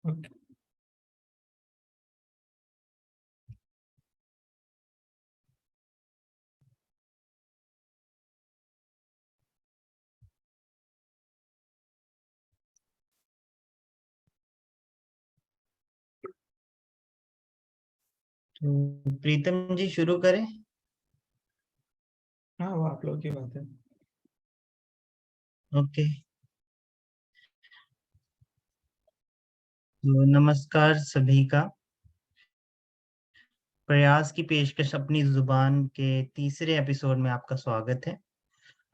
Okay. तो प्रीतम जी शुरू करें। हाँ, वो आप लोगों की बात है। ओके। तो नमस्कार सभी का। प्रयास की पेशकश अपनी जुबान के तीसरे एपिसोड में आपका स्वागत है।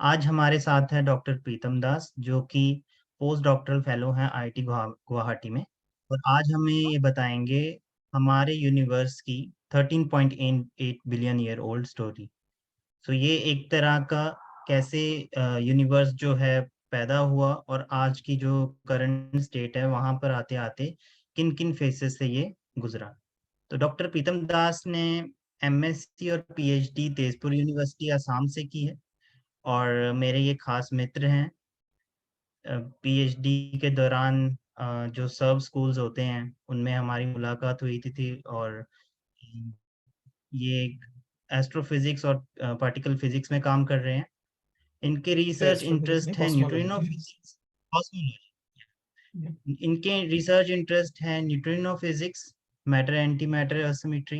आज हमारे साथ है डॉक्टर प्रीतम दास, जो कि पोस्ट डॉक्टरल फेलो हैं आईआईटी गुवाहाटी में। और आज हमें ये बताएंगे हमारे यूनिवर्स की 13.8 बिलियन ईयर ओल्ड स्टोरी। तो ये एक तरह का कैसे यूनिवर्स जो है पैदा हुआ और आज की जो करंट स्टेट है वहां पर आते आते किन किन फेसेस से ये गुजरा। तो डॉक्टर प्रीतम दास ने एमएससी और पीएचडी तेजपुर यूनिवर्सिटी असम से की है। और मेरे ये खास मित्र हैं। पीएचडी के दौरान जो सर्व स्कूल्स होते हैं उनमें हमारी मुलाकात हुई थी। और ये एस्ट्रोफिजिक्स और पार्टिकल फिजिक्स में काम कर रहे हैं। इनके तो रिसर्च एस्ट्रोफिजिक्स नहीं, इंटरेस्ट है न्यूट्रिनो कॉस्मोलॉजी। Physics, cosmology. इनके रिसर्च इंटरेस्ट है neutrino physics, matter anti matter asymmetry,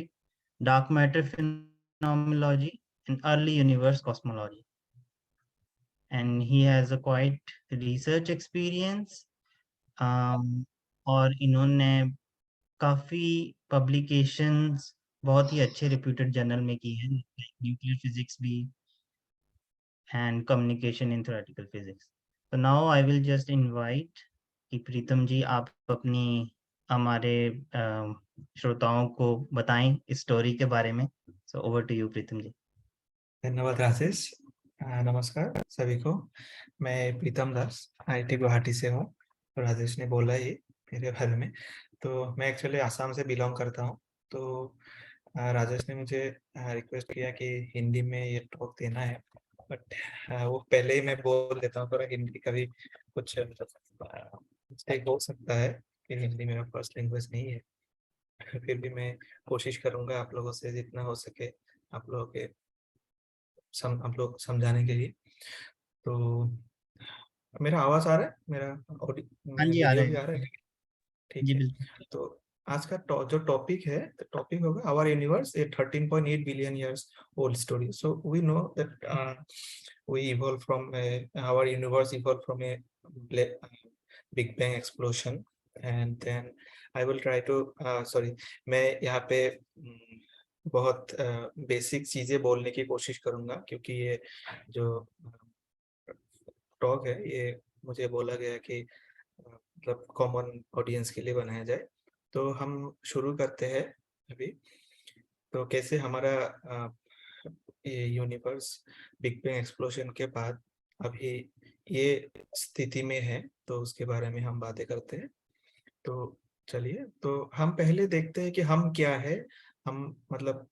dark matter phenomenology and early universe cosmology. And he has a quite research experience. और इन्होंने काफी पब्लिकेशंस बहुत ही अच्छे रिप्यूटेड जर्नल में की है, न्यूक्लियर फिजिक्स भी and communication in theoretical physics. So now I will just invite कि प्रीतम जी आप अपनी हमारे श्रोताओं को बताएं इस स्टोरी के बारे में। सो ओवर टू यू प्रीतम जी। धन्यवाद राजेश। नमस्कार सभी को। मैं प्रीतम दास आईआईटी गुवाहाटी से हूँ। राजेश ने बोला ही मेरे बारे में। तो मैं एक्चुअली आसाम से बिलोंग करता हूँ। तो राजेश ने मुझे रिक्वेस्ट किया कि हिंदी में ये टॉक देना है, बट वो पहले ही मैं बोल देता हूँ, थोड़ा हिंदी कभी कुछ मिस्टेक हो सकता है कि हिंदी मेरा फर्स्ट लैंग्वेज नहीं है। फिर भी मैं कोशिश करूंगा आप लोगों से जितना हो सके आप लोगों के आप लोग समझाने के लिए। तो मेरा आवाज आ रहा है, हाँ मेरा जी, आ वीडियो रहे भी हैं। आ रहा है? ठीक जी है। बिल्कुल। तो आज का जो टॉपिक है, तो टॉपिक होगा our universe a 13.8 billion years old story. So we know that we evolve from our universe evolve from a big bang explosion. And then I will try to sorry, मैं यहाँ पे बहुत basic चीजें बोलने की कोशिश करूंगा, क्योंकि ये जो टॉक है ये मुझे बोला गया कि मतलब कॉमन ऑडियंस के लिए बनाया जाए। तो हम शुरू करते हैं अभी। तो कैसे हमारा ये यूनिवर्स बिग बैंग एक्सप्लोजन के बाद अभी ये स्थिति में है, तो उसके बारे में हम बातें करते हैं। तो चलिए, तो हम पहले देखते हैं कि हम क्या है। हम मतलब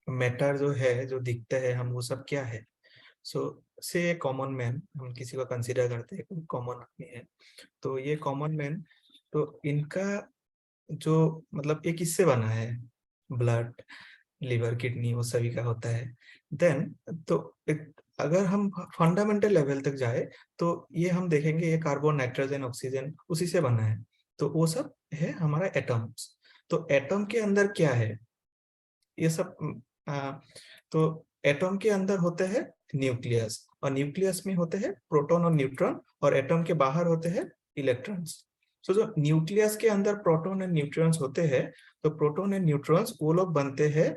मैटर जो है, जो दिखता है, हम वो सब क्या है। सो से कॉमन मैन, हम किसी को कंसीडर करते हैं कोई कॉमन आदमी है। तो ये कॉमन मैन, तो इनका जो मतलब ये किससे बना है, ब्लड, लिवर, किडनी, वो सभी का होता है। देन तो अगर हम फंडामेंटल लेवल तक जाए तो ये हम देखेंगे ये कार्बन, नाइट्रोजन, ऑक्सीजन उसी से बना है। तो वो सब है हमारा एटम्स। तो एटम के अंदर क्या है ये सब तो एटम के अंदर होते हैं न्यूक्लियस, और न्यूक्लियस में होते हैं प्रोटॉन और न्यूट्रॉन, और एटम के बाहर होते हैं इलेक्ट्रॉन्स। सो जो न्यूक्लियस के अंदर प्रोटॉन और न्यूट्रॉन्स होते हैं, तो प्रोटॉन और न्यूट्रॉन्स वो लोग बनते हैं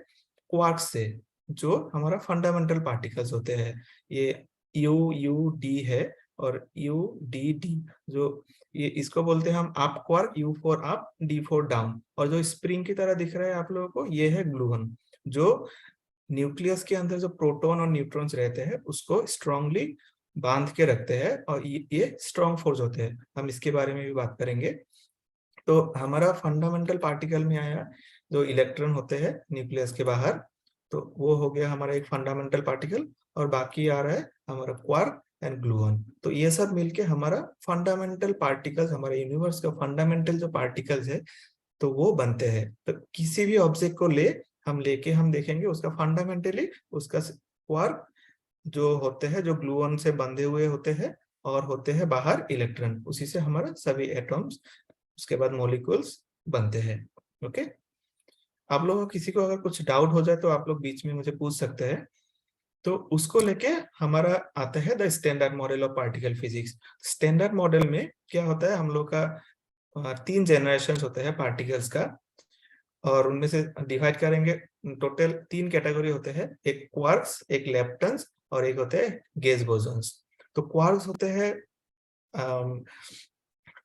क्वार्क्स से, जो हमारा फंडामेंटल पार्टिकल्स होते हैं। ये यू यू डी है और यू डी डी, जो ये इसको बोलते हैं हम up quark, you for up, D for down. और जो स्प्रिंग की तरह दिख रहा है आप लोगों को, ये है ग्लूवन, जो न्यूक्लियस के अंदर जो प्रोटॉन और न्यूट्रॉन्स रहते हैं उसको स्ट्रांगली बांध के रखते हैं, और ये स्ट्रॉन्ग फोर्स होते हैं। हम इसके बारे में भी बात करेंगे। तो हमारा फंडामेंटल पार्टिकल में आया जो इलेक्ट्रॉन होते हैं न्यूक्लियस के बाहर, तो वो हो गया हमारा एक फंडामेंटल पार्टिकल। और बाकी आ रहा है हमारा क्वार्क, एंड ग्लूऑन। तो ये सब मिलके हमारा फंडामेंटल पार्टिकल्स, हमारे यूनिवर्स का फंडामेंटल जो पार्टिकल्स है तो वो बनते हैं। तो किसी भी ऑब्जेक्ट को लेके हम देखेंगे उसका फंडामेंटली उसका क्वार्क जो होते हैं, जो ग्लूऑन से बंधे हुए होते हैं और होते हैं बाहर इलेक्ट्रॉन, उसी से हमारा सभी एटॉम्स, उसके बाद मॉलिक्यूल्स बनते हैं। ओके, आप लोगों को किसी को अगर कुछ डाउट हो जाए तो आप लोग बीच में मुझे पूछ सकते हैं। तो उसको लेके हमारा आता है the standard model of particle physics. Standard model में क्या होता है, हम लोग का 3 जनरेशन होते हैं पार्टिकल्स का, और उनमें से डिवाइड करेंगे, टोटल 3 कैटेगरी होते हैं, एक क्वार्क्स, एक लेप्टन्स और एक होते हैं गेज बोसॉन्स। तो क्वार्क्स होते हैं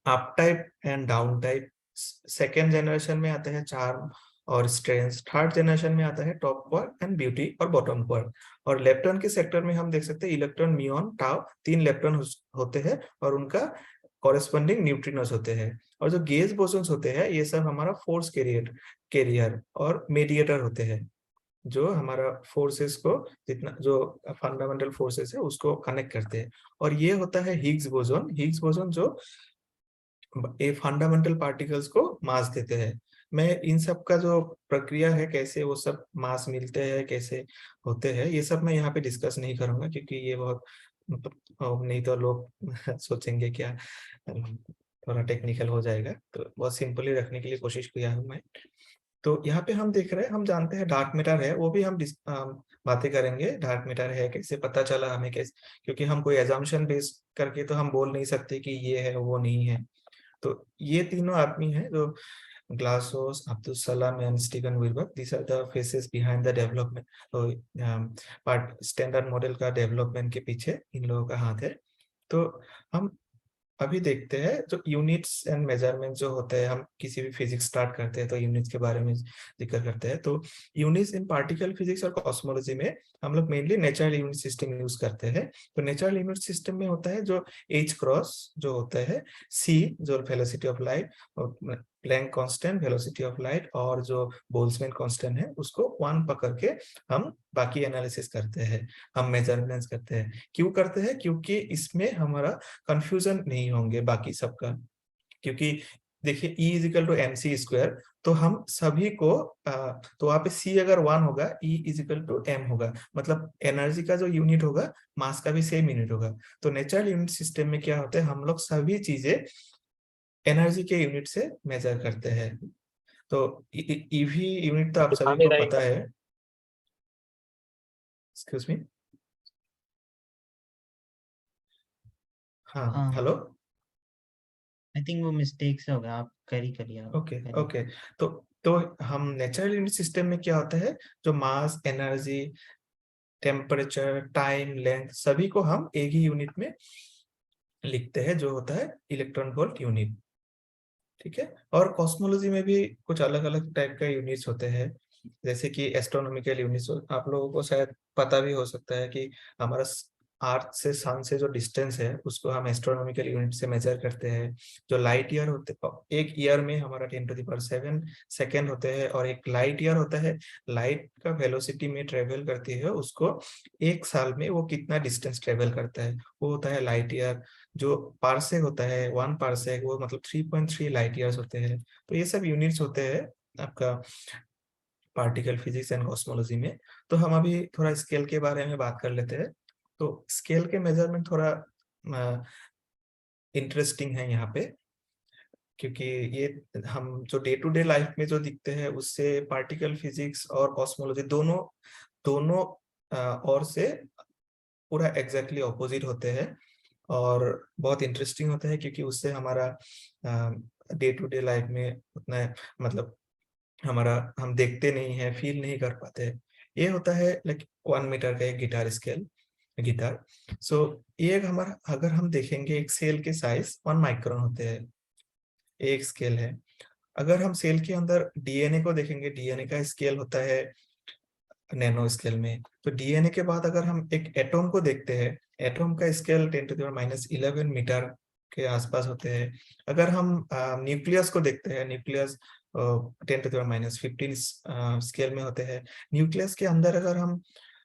up type and down type. Second generation में आते हैं चार्म और स्ट्रेंथ। थर्ड जनरेशन में आता है टॉप क्वार्क एंड ब्यूटी और बॉटम क्वार्क। और लेप्टॉन के सेक्टर में हम देख सकते हैं इलेक्ट्रॉन, म्यूऑन, टाउ, 3 लेप्टॉन होते हैं और उनका कॉरेस्पॉन्डिंग न्यूट्रिनोस होते हैं। और जो गेज बोसॉन्स होते हैं ये सब हमारा फोर्स कैरियर और मेडिएटर होते हैं, जो हमारा फोर्सेस को, जितना जो फंडामेंटल फोर्सेस है उसको कनेक्ट करते हैं। और ये होता है हिग्स बोसॉन। हिग्स बोसॉन जो ये फंडामेंटल पार्टिकल्स को मास देते हैं। मैं इन सब का जो प्रक्रिया है, कैसे वो सब मास मिलते हैं, कैसे होते हैं, ये सब मैं यहाँ पे डिस्कस नहीं करूंगा, क्योंकि ये बहुत नहीं तो लोग सोचेंगे क्या, थोड़ा टेक्निकल हो जाएगा। तो बहुत सिंपली रखने के लिए कोशिश किया हूँ मैं। तो यहाँ पे हम देख रहे हैं, हम जानते हैं डार्क मैटर है, वो भी हम बातें करेंगे। डार्क मैटर है, कैसे पता चला हमें, कैसे, क्योंकि हम कोई एजम्पशन बेस करके तो हम बोल नहीं सकते कि ये है वो नहीं है। तो ये तीनों आदमी हैं जो Glashow, Abdul Salam and Steven Weinberg, these are the faces behind the development. तो पार्ट स्टैंडर्ड मॉडल का डेवलपमेंट के पीछे इन लोगों का हाथ है। तो हम अभी देखते हैं जो यूनिट्स एंड मेजरमेंट जो होते हैं, हम किसी भी फिजिक्स स्टार्ट करते हैं तो यूनिट्स के बारे में जिक्र करते हैं। तो यूनिट्स इन पार्टिकल फिजिक्स और कॉस्मोलॉजी में हम लोग mainly natural unit system use करते हैं। तो नेचुरल यूनिट सिस्टम में होता है जो एच क्रॉस जो होता है, सी जो velocity of light, Planck constant velocity of light, और जो बोल्ट्जमैन कांस्टेंट है उसको 1 पकड़ के हम बाकी एनालिसिस करते हैं, हम मेजरमेंट्स करते हैं। क्यों करते हैं? क्योंकि इसमें हमारा कंफ्यूजन नहीं होंगे बाकी सबका। क्योंकि देखिए E इजिकल टू mc², तो हम सभी को तो वहां पे C अगर 1 होगा, E इजिकल टू m होगा, मतलब एनर्जी का जो यूनिट होगा मास का भी सेम यूनिट होगा। तो नेचुरल यूनिट सिस्टम में क्या होता है, हम लोग सभी चीजें एनर्जी के यूनिट से मेजर करते हैं। तो ईवी यूनिट तो आप सभी को पता है। एक्सक्यूज मी, हाँ हाँ, हेलो, आई थिंक वो मिस्टेक से हो गया, आप करिए आप ओके करिए। ओके। तो हम नेचुरल यूनिट सिस्टम में क्या होता है, जो मास, एनर्जी, टेम्परेचर, टाइम, लेंथ, सभी को हम एक ही यूनिट में लिखते हैं, जो होता है इलेक्ट्रॉन वोल्ट यूनिट। ठीक है। और कॉस्मोलॉजी में भी कुछ अलग अलग टाइप का यूनिट्स होते हैं, जैसे कि एस्ट्रोनॉमिकल यूनिट्स। आप लोगों को शायद पता भी हो सकता है कि हमारा अर्थ से सन से जो डिस्टेंस है उसको हम एस्ट्रोनॉमिकल यूनिट से मेजर करते हैं। जो लाइट ईयर होते, एक ईयर में हमारा 10⁻7 सेकेंड होते हैं, और एक लाइट ईयर होता है, लाइट का वेलोसिटी में ट्रेवल करती है, उसको एक साल में वो कितना डिस्टेंस ट्रेवल करता है वो होता है लाइट ईयर। जो पार्सेक होता है, 1 पार्सेक, वो मतलब 3.3 लाइट ईयर्स होते हैं। तो ये सब यूनिट्स होते हैं आपका पार्टिकल फिजिक्स एंड कॉस्मोलॉजी में। तो हम अभी थोड़ा स्केल के बारे में बात कर लेते हैं। तो स्केल के मेजरमेंट थोड़ा इंटरेस्टिंग है यहाँ पे, क्योंकि ये हम जो डे टू डे लाइफ में जो दिखते हैं उससे पार्टिकल फिजिक्स और कॉस्मोलॉजी दोनों दोनों और से पूरा एग्जैक्टली ऑपोजिट होते हैं, और बहुत इंटरेस्टिंग होता है, क्योंकि उससे हमारा डे टू डे लाइफ में उतना, मतलब हमारा, हम देखते नहीं है, फील नहीं कर पाते हैं। ये होता है लाइक 1 मीटर का एक गिटार स्केल, गिटार। सो ये एक हमारा, अगर हम देखेंगे एक सेल के साइज 1 माइक्रोन होते हैं, एक स्केल है। अगर हम सेल के अंदर डीएनए को देखेंगे, डीएनए का स्केल होता है नैनो स्केल में। तो डीएनए के बाद अगर हम एक एटॉम को देखते हैं, एटॉम का स्केल 10⁻11 मीटर के आसपास होते हैं। अगर हम न्यूक्लियस को देखते हैं, न्यूक्लियस 10⁻15 स्केल में होते हैं। न्यूक्लियस के अंदर अगर हम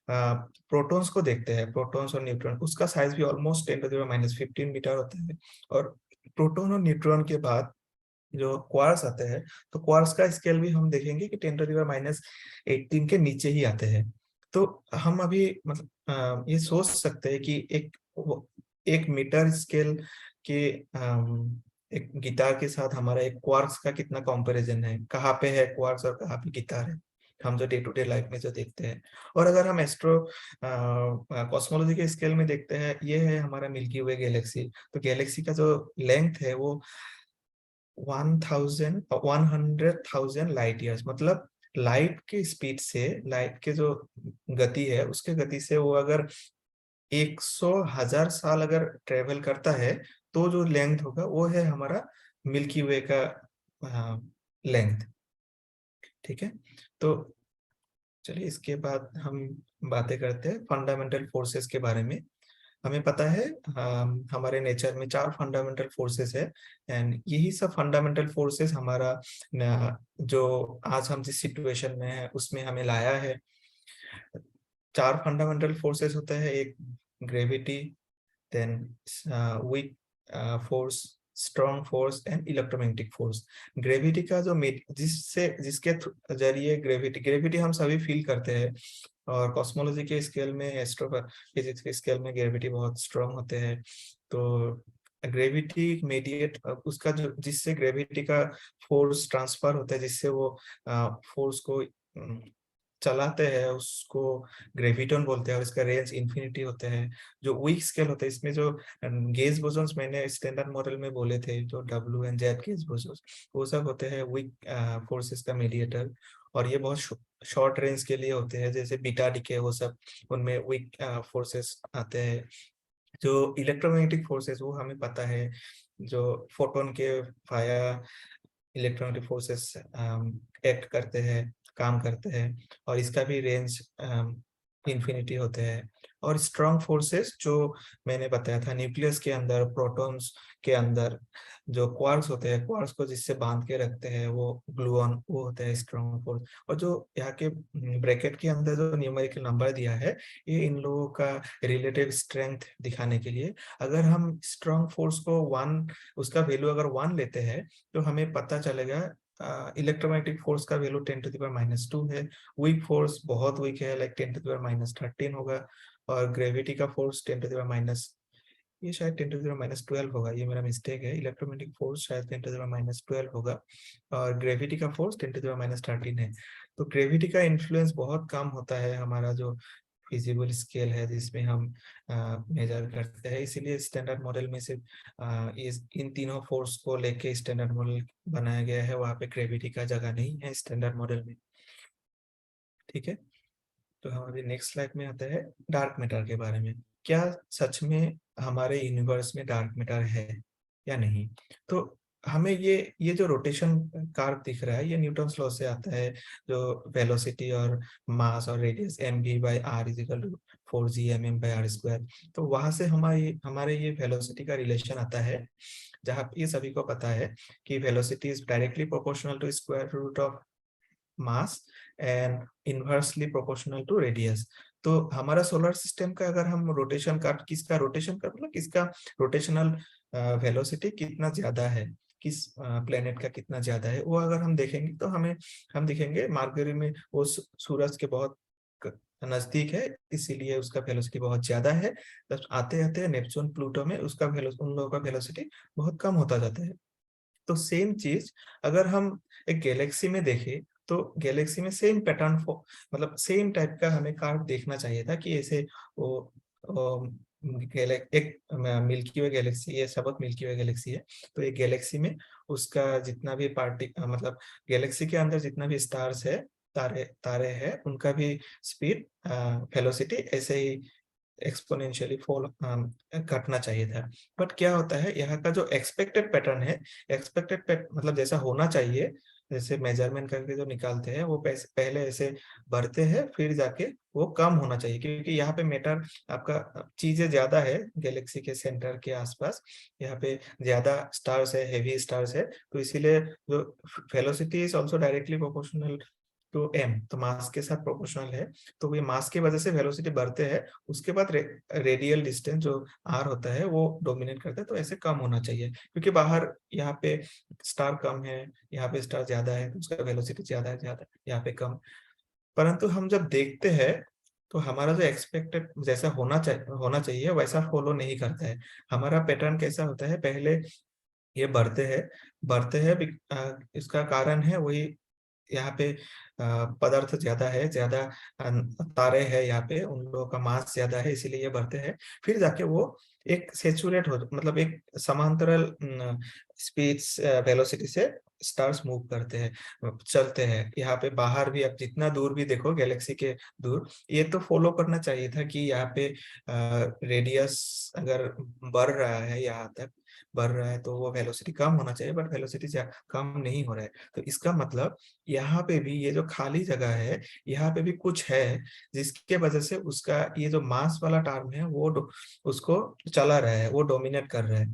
प्रोटॉन्स को देखते हैं, प्रोटॉन्स और न्यूट्रॉन, उसका साइज भी ऑलमोस्ट 10⁻15 मीटर होता है। और प्रोटॉन और न्यूट्रॉन के बाद जो क्वार्क्स आते हैं, तो क्वार्क्स का स्केल भी हम देखेंगे कि 10⁻18 के नीचे ही आते हैं। तो हम अभी मतलब ये सोच सकते हैं कि एक मीटर स्केल के एक गिटार के साथ हमारा एक क्वार्क्स का कितना कंपैरिजन है, कहाँ पे है क्वार्क्स और कहाँ पे गिटार है, हम जो डे टू डे लाइफ में जो देखते हैं। और अगर हम एस्ट्रो कॉस्मोलॉजी के स्केल में देखते हैं, ये है हमारा मिल्की वे गैलेक्सी। तो गैलेक्सी का जो लेंथ है वो 100,000 लाइट ईयर्स, मतलब लाइट के स्पीड से, लाइट के जो गति है उसके गति से वो अगर 100,000 साल अगर ट्रेवल करता है, तो जो लेंथ होगा वो है हमारा मिल्की वे का लेंथ। ठीक है, तो चलिए इसके बाद हम बातें करते हैं फंडामेंटल फोर्सेस के बारे में। हमें पता है हमारे नेचर में 4 फंडामेंटल फोर्सेस है, एंड यही सब फंडामेंटल फोर्सेस हमारा जो आज हम जिस सिचुएशन में है उसमें हमें लाया है। 4 फंडामेंटल फोर्सेस होते हैं, एक gravity, then weak force, strong force and electromagnetic force. Gravity का जो जिसके जरिए ग्रेविटी हम सभी फील करते हैं, और कॉस्मोलॉजी के स्केल में, एस्ट्रोफिजिक्स के स्केल में ग्रेविटी बहुत स्ट्रॉन्ग होते हैं। तो ग्रेविटी मेडिएट उसका जो जिससे ग्रेविटी का फोर्स ट्रांसफर होता है, जिससे वो फोर्स को चलाते हैं, उसको ग्रेविटन बोलते हैं, और इसका रेंज इन्फिनिटी होते हैं। जो वीक स्केल होता है, इसमें जो गेज बोसॉन्स मैंने स्टैंडर्ड मॉडल में बोले थे, जो W and Z gauge bosons, वो सब होते हैं वीक फोर्सेस का मेडिएटर। और ये बहुत शॉर्ट रेंज के लिए होते हैं, जैसे बीटा डिके, वो सब उनमें वीक फोर्सेस आते हैं। जो इलेक्ट्रोमैग्नेटिक फोर्सेस वो हमें पता है, जो फोटोन के वाया इलेक्ट्रोमैग्नेटिक फोर्सेस एक्ट करते हैं, काम करते हैं, और इसका भी रेंज इन्फिनिटी होते हैं। और स्ट्रॉन्ग फोर्सेस जो मैंने बताया था, न्यूक्लियस के अंदर, प्रोटॉन्स के अंदर जो क्वार्क्स होते हैं, क्वार्क्स को जिससे बांध के रखते हैं, वो ग्लूऑन, वो होता है स्ट्रॉन्ग फोर्स। और जो यहाँ के ब्रैकेट के अंदर जो न्यूमेरिकल नंबर दिया है, ये इन लोगों का रिलेटिव स्ट्रेंथ दिखाने के लिए। अगर हम स्ट्रॉन्ग फोर्स को 1, उसका वैल्यू अगर 1 लेते हैं, तो हमें पता चलेगा इलेक्ट्रोमैग्नेटिक फोर्स का वैल्यू 10⁻²है। वीक फोर्स बहुत वीक है, लाइक 10⁻13 होगा। और ग्रेविटी का फोर्स 10⁻, ये शायद 10⁻12 होगा, ये मेरा मिस्टेक है। इलेक्ट्रोमैग्नेटिक फोर्स शायद 10⁻12 होगा, और ग्रेविटी का फोर्स 10⁻13 है। तो ग्रेविटी का इन्फ्लुएंस बहुत कम होता है हमारा जो फिजिबल स्केल है जिसमें हम मेजर करते हैं। इसीलिए स्टैंडर्ड मॉडल में सिर्फ इन तीनों फोर्स को लेके स्टैंडर्ड मॉडल बनाया गया है, वहाँ पे ग्रेविटी का जगह नहीं है स्टैंडर्ड मॉडल में। ठीक है, तो हम अभी नेक्स्ट स्लाइड में आते हैं डार्क मैटर के बारे में। क्या सच में हमारे यूनिवर्स में डार्क मैटर है या नहीं? तो हमें ये जो रोटेशन कर्व दिख रहा है, ये न्यूटन्स लॉ से आता है, जो वेलोसिटी और मास और रेडियस mv/r = 4g/m/r²। तो वहां से हमारे ये वेलोसिटी का रिलेशन आता है, जहाँ ये सभी को पता है कि velocity is directly proportional to square root of mass and inversely proportional to radius. तो हमारा सोलर सिस्टम का अगर हम रोटेशन का, किसका रोटेशन का मतलब किसका रोटेशनल वेलोसिटी कितना ज्यादा है, किस प्लेनेट का कितना ज्यादा है, वो अगर हम देखेंगे तो हम दिखेंगे मरकरी में वो सूरज के बहुत नजदीक है, इसीलिए उसका वेलोसिटी बहुत ज्यादा है। तब आते आते नेपच्यून प्लूटो में उसका उन लोगों का वेलोसिटी बहुत कम होता जाता है। तो सेम चीज अगर हम एक गैलेक्सी में देखें, तो गैलेक्सी में सेम पैटर्न, मतलब सेम टाइप का हमें कार्व देखना चाहिए था, कि ऐसे वो एक मिल्की वे गैलेक्सी, ये सबक मिल्की वे गैलेक्सी है। तो एक गैलेक्सी में उसका जितना भी मतलब गैलेक्सी के अंदर जितना भी स्टार्स है, तारे तारे हैं, उनका भी स्पीड, वेलोसिटी ऐसे ही एक्सपोनेंशियली फॉल घटना चाहिए था। बट क्या होता है, यहाँ का जो एक्सपेक्टेड पैटर्न है, मतलब जैसा होना चाहिए, जैसे मेजरमेंट करके जो निकालते हैं, वो पहले ऐसे बढ़ते हैं, फिर जाके वो कम होना चाहिए, क्योंकि यहाँ पे मैटर आपका चीजें ज्यादा है गैलेक्सी के सेंटर के आसपास, यहाँ पे ज्यादा स्टार्स है, हेवी स्टार्स है, तो इसीलिए जो velocity is also directly proportional to M, तो मास के साथ प्रोपोर्शनल है। तो ये मास की वजह से वेलोसिटी बढ़ते हैं, उसके बाद रेडियल डिस्टेंस जो आर होता है वो डोमिनेट करता है, तो ऐसे कम होना चाहिए, क्योंकि बाहर यहाँ पे स्टार कम है, यहाँ पे स्टार ज्यादा है, तो उसका वेलोसिटी ज्यादा है, यहाँ पे कम। परंतु हम जब देखते हैं तो हमारा जो एक्सपेक्टेड जैसा होना चाहिए वैसा फॉलो नहीं करता है। हमारा पैटर्न कैसा होता है, पहले ये बढ़ते हैं इसका कारण है वही, यहाँ पे पदार्थ ज्यादा है, ज्यादा तारे हैं, यहाँ पे उन लोगों का मास ज्यादा है, इसीलिए ये बढ़ते हैं। फिर जाके वो एक सेचुरेट हो, मतलब एक समांतरल स्पीड वेलोसिटी से स्टार्स मूव करते हैं, चलते हैं। यहाँ पे बाहर भी आप जितना दूर भी देखो गैलेक्सी के दूर, ये तो फॉलो करना चाहिए था कि यहाँ पे रेडियस अगर बढ़ रहा है, यहाँ तक बढ़ रहा है, तो वो वेलोसिटी कम होना चाहिए, बट वेलोसिटी कम नहीं हो रहा है। तो इसका मतलब यहाँ पे भी ये जो खाली जगह है, यहाँ पे भी कुछ है जिसके वजह से उसका ये जो मास वाला टर्म है वो उसको चला रहा है, वो डोमिनेट कर रहा है।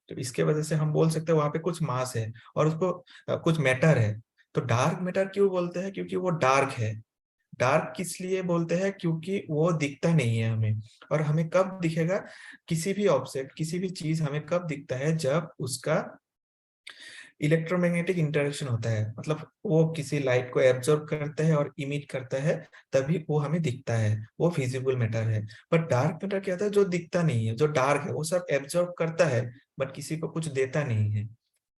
तो इसके वजह से हम बोल सकते हैं वहां पे कुछ मास है और उसको कुछ मैटर है। तो डार्क मैटर क्यों बोलते हैं, क्योंकि वो डार्क है। डार्क किस लिए बोलते हैं, क्योंकि वो दिखता नहीं है हमें। और हमें कब दिखेगा, किसी भी ऑब्जेक्ट, किसी भी चीज हमें कब दिखता है, जब उसका इलेक्ट्रोमैग्नेटिक इंटरेक्शन होता है, मतलब वो किसी लाइट को एब्जॉर्ब करता है और इमिट करता है, तभी वो हमें दिखता है, वो विजिबल मैटर है। बट डार्क मैटर क्या होता है, जो दिखता नहीं है, जो डार्क है, वो सब एब्जॉर्ब करता है बट किसी को कुछ देता नहीं है।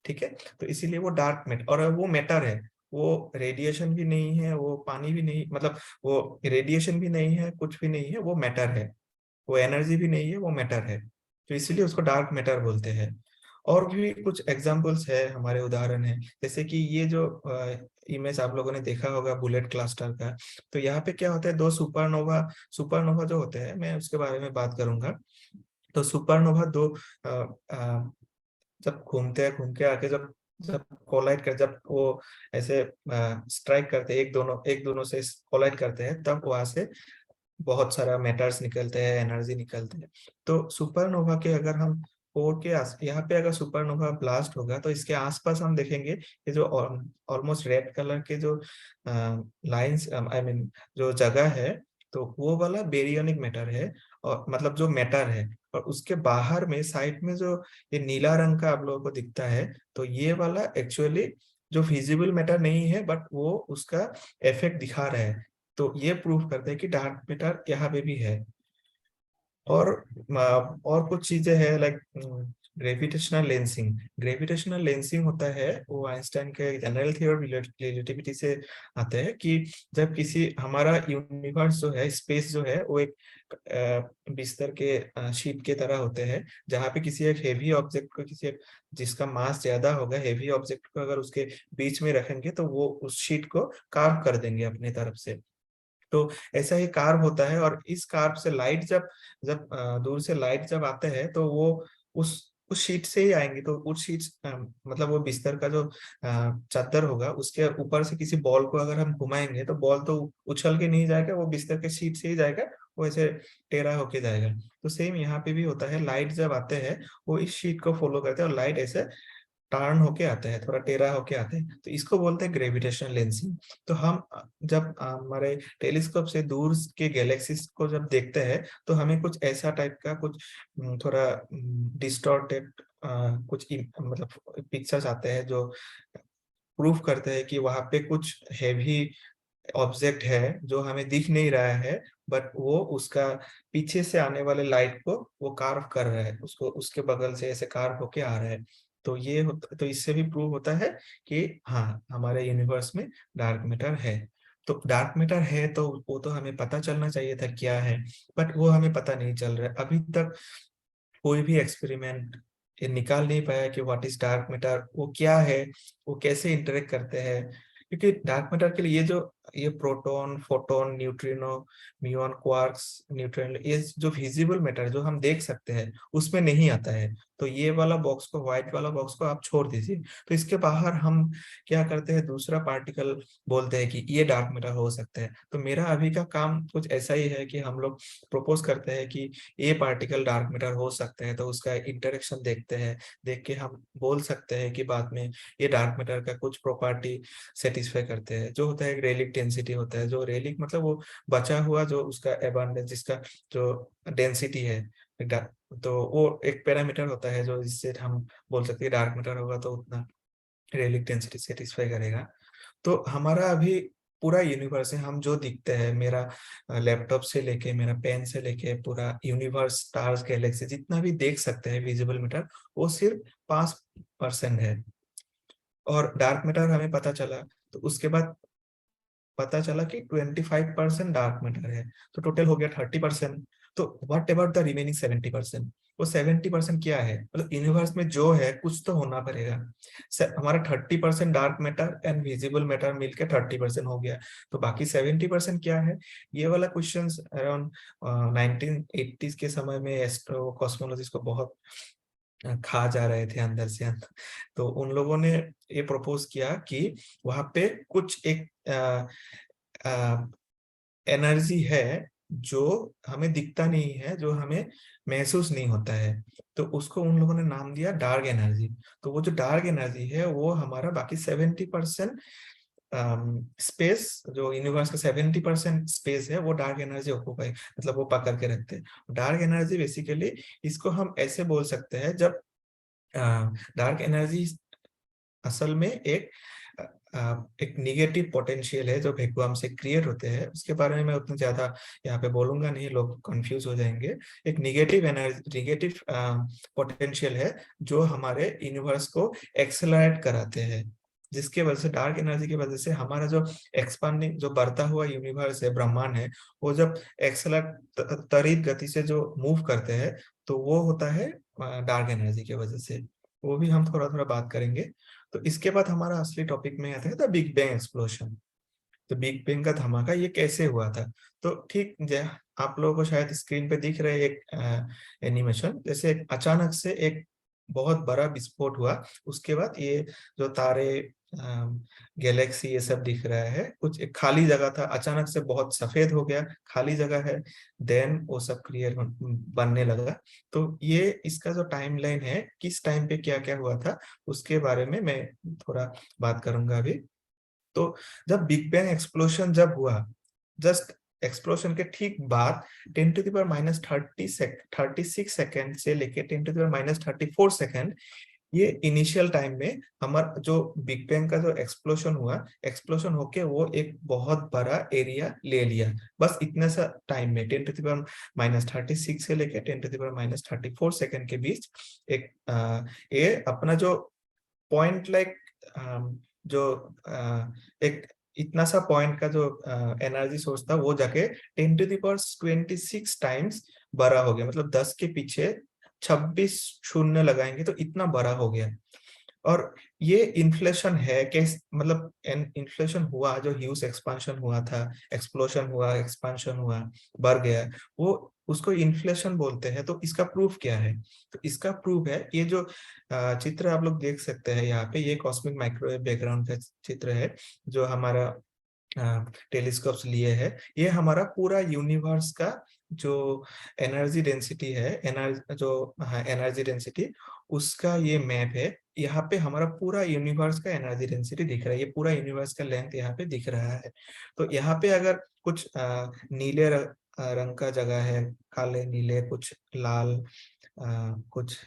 ठीक है, तो इसीलिए वो डार्क मैटर, और वो मैटर है, वो रेडिएशन भी नहीं है, वो पानी भी नहीं, मतलब वो रेडिएशन भी नहीं है, कुछ भी नहीं है, वो मैटर है। वो एनर्जी भी नहीं है, वो मैटर है, तो इसीलिए उसको डार्क मैटर बोलते हैं। और भी कुछ एग्जांपल्स है, हमारे उदाहरण है, जैसे कि ये जो इमेज आप लोगों ने देखा होगा बुलेट क्लस्टर का। तो यहाँ पे क्या होता है, दो सुपरनोवा सुपरनोवा जो होते हैं, मैं उसके बारे में बात करूंगा। तो सुपरनोवा दो अ, अ, जब घूमते हैं, घूम के आके जब जब कोलाइड कर, जब वो ऐसे स्ट्राइक करते हैं, एक दोनों से कोलाइड करते हैं, तब वहां से बहुत सारा मैटर्स निकलते हैं, एनर्जी निकलते हैं। तो सुपरनोवा के अगर हम कोर के यहाँ पे अगर सुपरनोवा ब्लास्ट होगा, तो इसके आसपास हम देखेंगे ये जो ऑलमोस्ट रेड कलर के जो लाइंस, आई मीन जो जगह है, तो वो वाला बेरियोनिक मैटर है, और मतलब जो मैटर है। और उसके बाहर में साइड में जो ये नीला रंग का आप लोगों को दिखता है, तो ये वाला एक्चुअली जो विजिबल मैटर नहीं है, बट वो उसका इफेक्ट दिखा रहा है। तो ये प्रूव करते हैं कि डार्क मैटर यहाँ पे भी है। और और कुछ चीजें हैं, लाइक ग्रेविटेशनल लेंसिंग होता है, वो आइंस्टाइन के जनरल थ्योरी ऑफ रिलेटिविटी से आता है कि जब किसी हमारा यूनिवर्स जो है, स्पेस जो है, वो एक बिस्तर के शीट के तरह होते हैं, जहाँ पे किसी एक हेवी ऑब्जेक्ट को, किसी एक जिसका मास ज्यादा होगा, हेवी ऑब्जेक्ट को अगर उसके बीच में रखेंगे, तो वो उस शीट को कार्व कर देंगे अपनी तरफ से। तो ऐसा ही कार्व होता है, और इस कार्व से लाइट जब जब दूर से लाइट जब आते हैं, तो वो उस शीट से ही आएंगे। तो उस शीट, मतलब वो बिस्तर का जो चादर होगा, उसके ऊपर से किसी बॉल को अगर हम घुमाएंगे, तो बॉल तो उछल के नहीं जाएगा, वो बिस्तर के शीट से ही जाएगा, वो ऐसे टेढ़ा होके जाएगा। तो सेम यहाँ पे भी होता है, लाइट जब आते हैं वो इस शीट को फॉलो करते हैं, और लाइट ऐसे टर्न होके आते हैं, थोड़ा टेढ़ा होके आते हैं, तो इसको बोलते हैं ग्रेविटेशनल लेंसिंग। तो हम जब हमारे टेलीस्कोप से दूर के गैलेक्सीज को जब देखते हैं, तो हमें कुछ ऐसा टाइप का कुछ थोड़ा डिस्टॉर्टेड मतलब पिक्चर्स आते हैं, जो प्रूफ करते हैं कि वहां पे कुछ हैवी ऑब्जेक्ट है जो हमें दिख नहीं रहा है, बट वो उसका पीछे से आने वाले लाइट को वो कार्व कर रहा है, उसको उसके बगल से ऐसे कार्व होके आ रहा है। तो तो इससे भी प्रूव होता है कि हाँ, हमारे यूनिवर्स में डार्क मैटर है। तो डार्क मैटर है, तो वो तो हमें पता चलना चाहिए था क्या है, बट वो हमें पता नहीं चल रहा है अभी तक। कोई भी एक्सपेरिमेंट ये निकाल नहीं पाया कि व्हाट इज डार्क मैटर, वो क्या है, वो कैसे इंटरेक्ट करते हैं। क्योंकि डार्क मैटर के लिए ये proton, photon, neutrino, muon, quarks, neutron, ये जो विजिबल मैटर जो हम देख सकते हैं, उसमें नहीं आता है। तो ये वाला बॉक्स को, व्हाइट वाला बॉक्स को आप छोड़ दीजिए। तो इसके बाहर हम क्या करते हैं, दूसरा पार्टिकल बोलते हैं कि ये डार्क मैटर हो सकता है। तो मेरा अभी का काम कुछ ऐसा ही है कि हम लोग प्रपोज करते हैं कि ये पार्टिकल डार्क मैटर हो सकते हैं, तो उसका इंटरेक्शन देखते हैं, देख के हम बोल सकते हैं कि बाद में ये डार्क मैटर का कुछ प्रॉपर्टी सेटिस्फाई करते हैं, जो होता है डेंसिटी होता है। जो रेलिक मतलब वो बचा हुआ जो उसका एबंडेंस, जिसका जो डेंसिटी है, तो वो एक पैरामीटर होता है जो जिससे हम बोल सकते हैं डार्क मैटर होगा तो उतना रेलिक डेंसिटी सेटिस्फाई करेगा। तो हमारा अभी पूरा यूनिवर्स है, हम जो दिखते हैं, मेरा लैपटॉप से लेके, मेरा पेन से लेके, पूरा यूनिवर्स, स्टार्स, गैलेक्सी जितना भी देख सकते हैं विजिबल मैटर, वो सिर्फ 5% है। और डार्क मैटर हमें पता चला, तो उसके बाद पता चला कि 25% डार्क मैटर है, तो टोटल हो गया 30%। तो व्हाट अबाउट द रिमेनिंग 70%? वो 70% क्या है? मतलब यूनिवर्स में जो है कुछ तो होना पड़ेगा। हमारा 30% dark matter and visible matter मिलके 30% हो गया, तो बाकी 70% क्या है? ये वाला क्वेश्चन अराउंड 1980s के समय में एस्ट्रो कॉस्मोलॉजिस्ट को बहुत खा जा रहे थे अंदर से अंदर। तो उन लोगों ने ये प्रपोज किया कि वहां पे कुछ एक एनर्जी है जो हमें दिखता नहीं है, जो हमें महसूस नहीं होता है, तो उसको उन लोगों ने नाम दिया डार्क एनर्जी। तो वो जो डार्क एनर्जी है वो हमारा बाकी 70% स्पेस, जो यूनिवर्स का 70% स्पेस है, वो डार्क एनर्जी ऑक्यूपाई, मतलब वो पकड़ के रखते हैं। डार्क एनर्जी बेसिकली इसको हम ऐसे बोल सकते हैं, जब डार्क एनर्जी असल में एक निगेटिव पोटेंशियल है जो वैक्यूम से क्रिएट होते हैं। उसके बारे में मैं उतना ज्यादा यहाँ पे बोलूंगा नहीं, लोग कंफ्यूज हो जाएंगे। एक निगेटिव एनर्जी, निगेटिव पोटेंशियल है जो हमारे यूनिवर्स को एक्सेलरेट कराते हैं, जिसके वजह से, डार्क एनर्जी की वजह से हमारा जो एक्सपांडिंग, जो बढ़ता हुआ यूनिवर्स है, ब्रह्मांड है, वो जब एक्सेलरेट, त्वरित गति से जो मूव करते हैं, तो वो होता है डार्क एनर्जी की वजह से। वो भी हम थोड़ा थोड़ा बात करेंगे। तो इसके बाद हमारा असली टॉपिक में आता है द बिग बैंग एक्सप्लोशन। तो बिग बैंग का धमाका ये कैसे हुआ था? तो ठीक आप लोगों को शायद स्क्रीन पे दिख रहे एक एनिमेशन, जैसे अचानक से एक बहुत बड़ा विस्फोट हुआ, उसके बाद ये जो तारे, गैलेक्सी, ये सब दिख रहा है। कुछ एक खाली जगह था, अचानक से बहुत सफेद हो गया, खाली जगह है, देन वो सब क्लियर बनने लगा। तो ये इसका जो टाइमलाइन है, किस टाइम पे क्या क्या हुआ था, उसके बारे में मैं थोड़ा बात करूंगा अभी। तो जब बिग बैंग एक्सप्लोशन जब हुआ, जस्ट एक्सप्लोशन के ठीक बाद 10⁻30 36 सेकेंड से लेके 10⁻34 सेकेंड, ये इनिशियल टाइम में हमारा जो बिग बैंग का जो एक्सप्लोशन हुआ, एक्सप्लोशन होके वो एक बहुत बड़ा एरिया ले लिया, बस इतने सा टाइम में 10⁻36 से लेके 10⁻34 सेकेंड के बीच एक ये अपना जो पॉइंट लाइक, जो एक इतना सा पॉइंट का जो एनर्जी सोर्स था, वो जाके 10⁻26 टाइम्स बड़ा हो गया। मतलब 10 के पीछे 26 शून्य लगाएंगे तो इतना बड़ा हो गया। और ये इन्फ्लेशन है, कैसे, मतलब इन्फ्लेशन हुआ, जो ह्यूज एक्सपांशन हुआ था, एक्सप्लोशन हुआ, एक्सपांशन हुआ, बढ़ गया, वो उसको इन्फ्लेशन बोलते हैं। तो इसका प्रूफ क्या है? तो इसका प्रूफ है ये जो चित्र आप लोग देख सकते हैं यहाँ पे, ये कॉस्मिक माइक्रोवेव बैकग्राउंड का चित्र है जो हमारा टेलीस्कोप्स लिए है। ये हमारा पूरा यूनिवर्स का जो एनर्जी डेंसिटी है, एनर्जी डेंसिटी, उसका ये मैप है। यहाँ पे हमारा पूरा यूनिवर्स का एनर्जी डेंसिटी दिख रहा है, ये पूरा यूनिवर्स का लेंथ यहाँ पे दिख रहा है। तो यहाँ पे अगर कुछ नीले रंग का जगह है, काले नीले, कुछ लाल, कुछ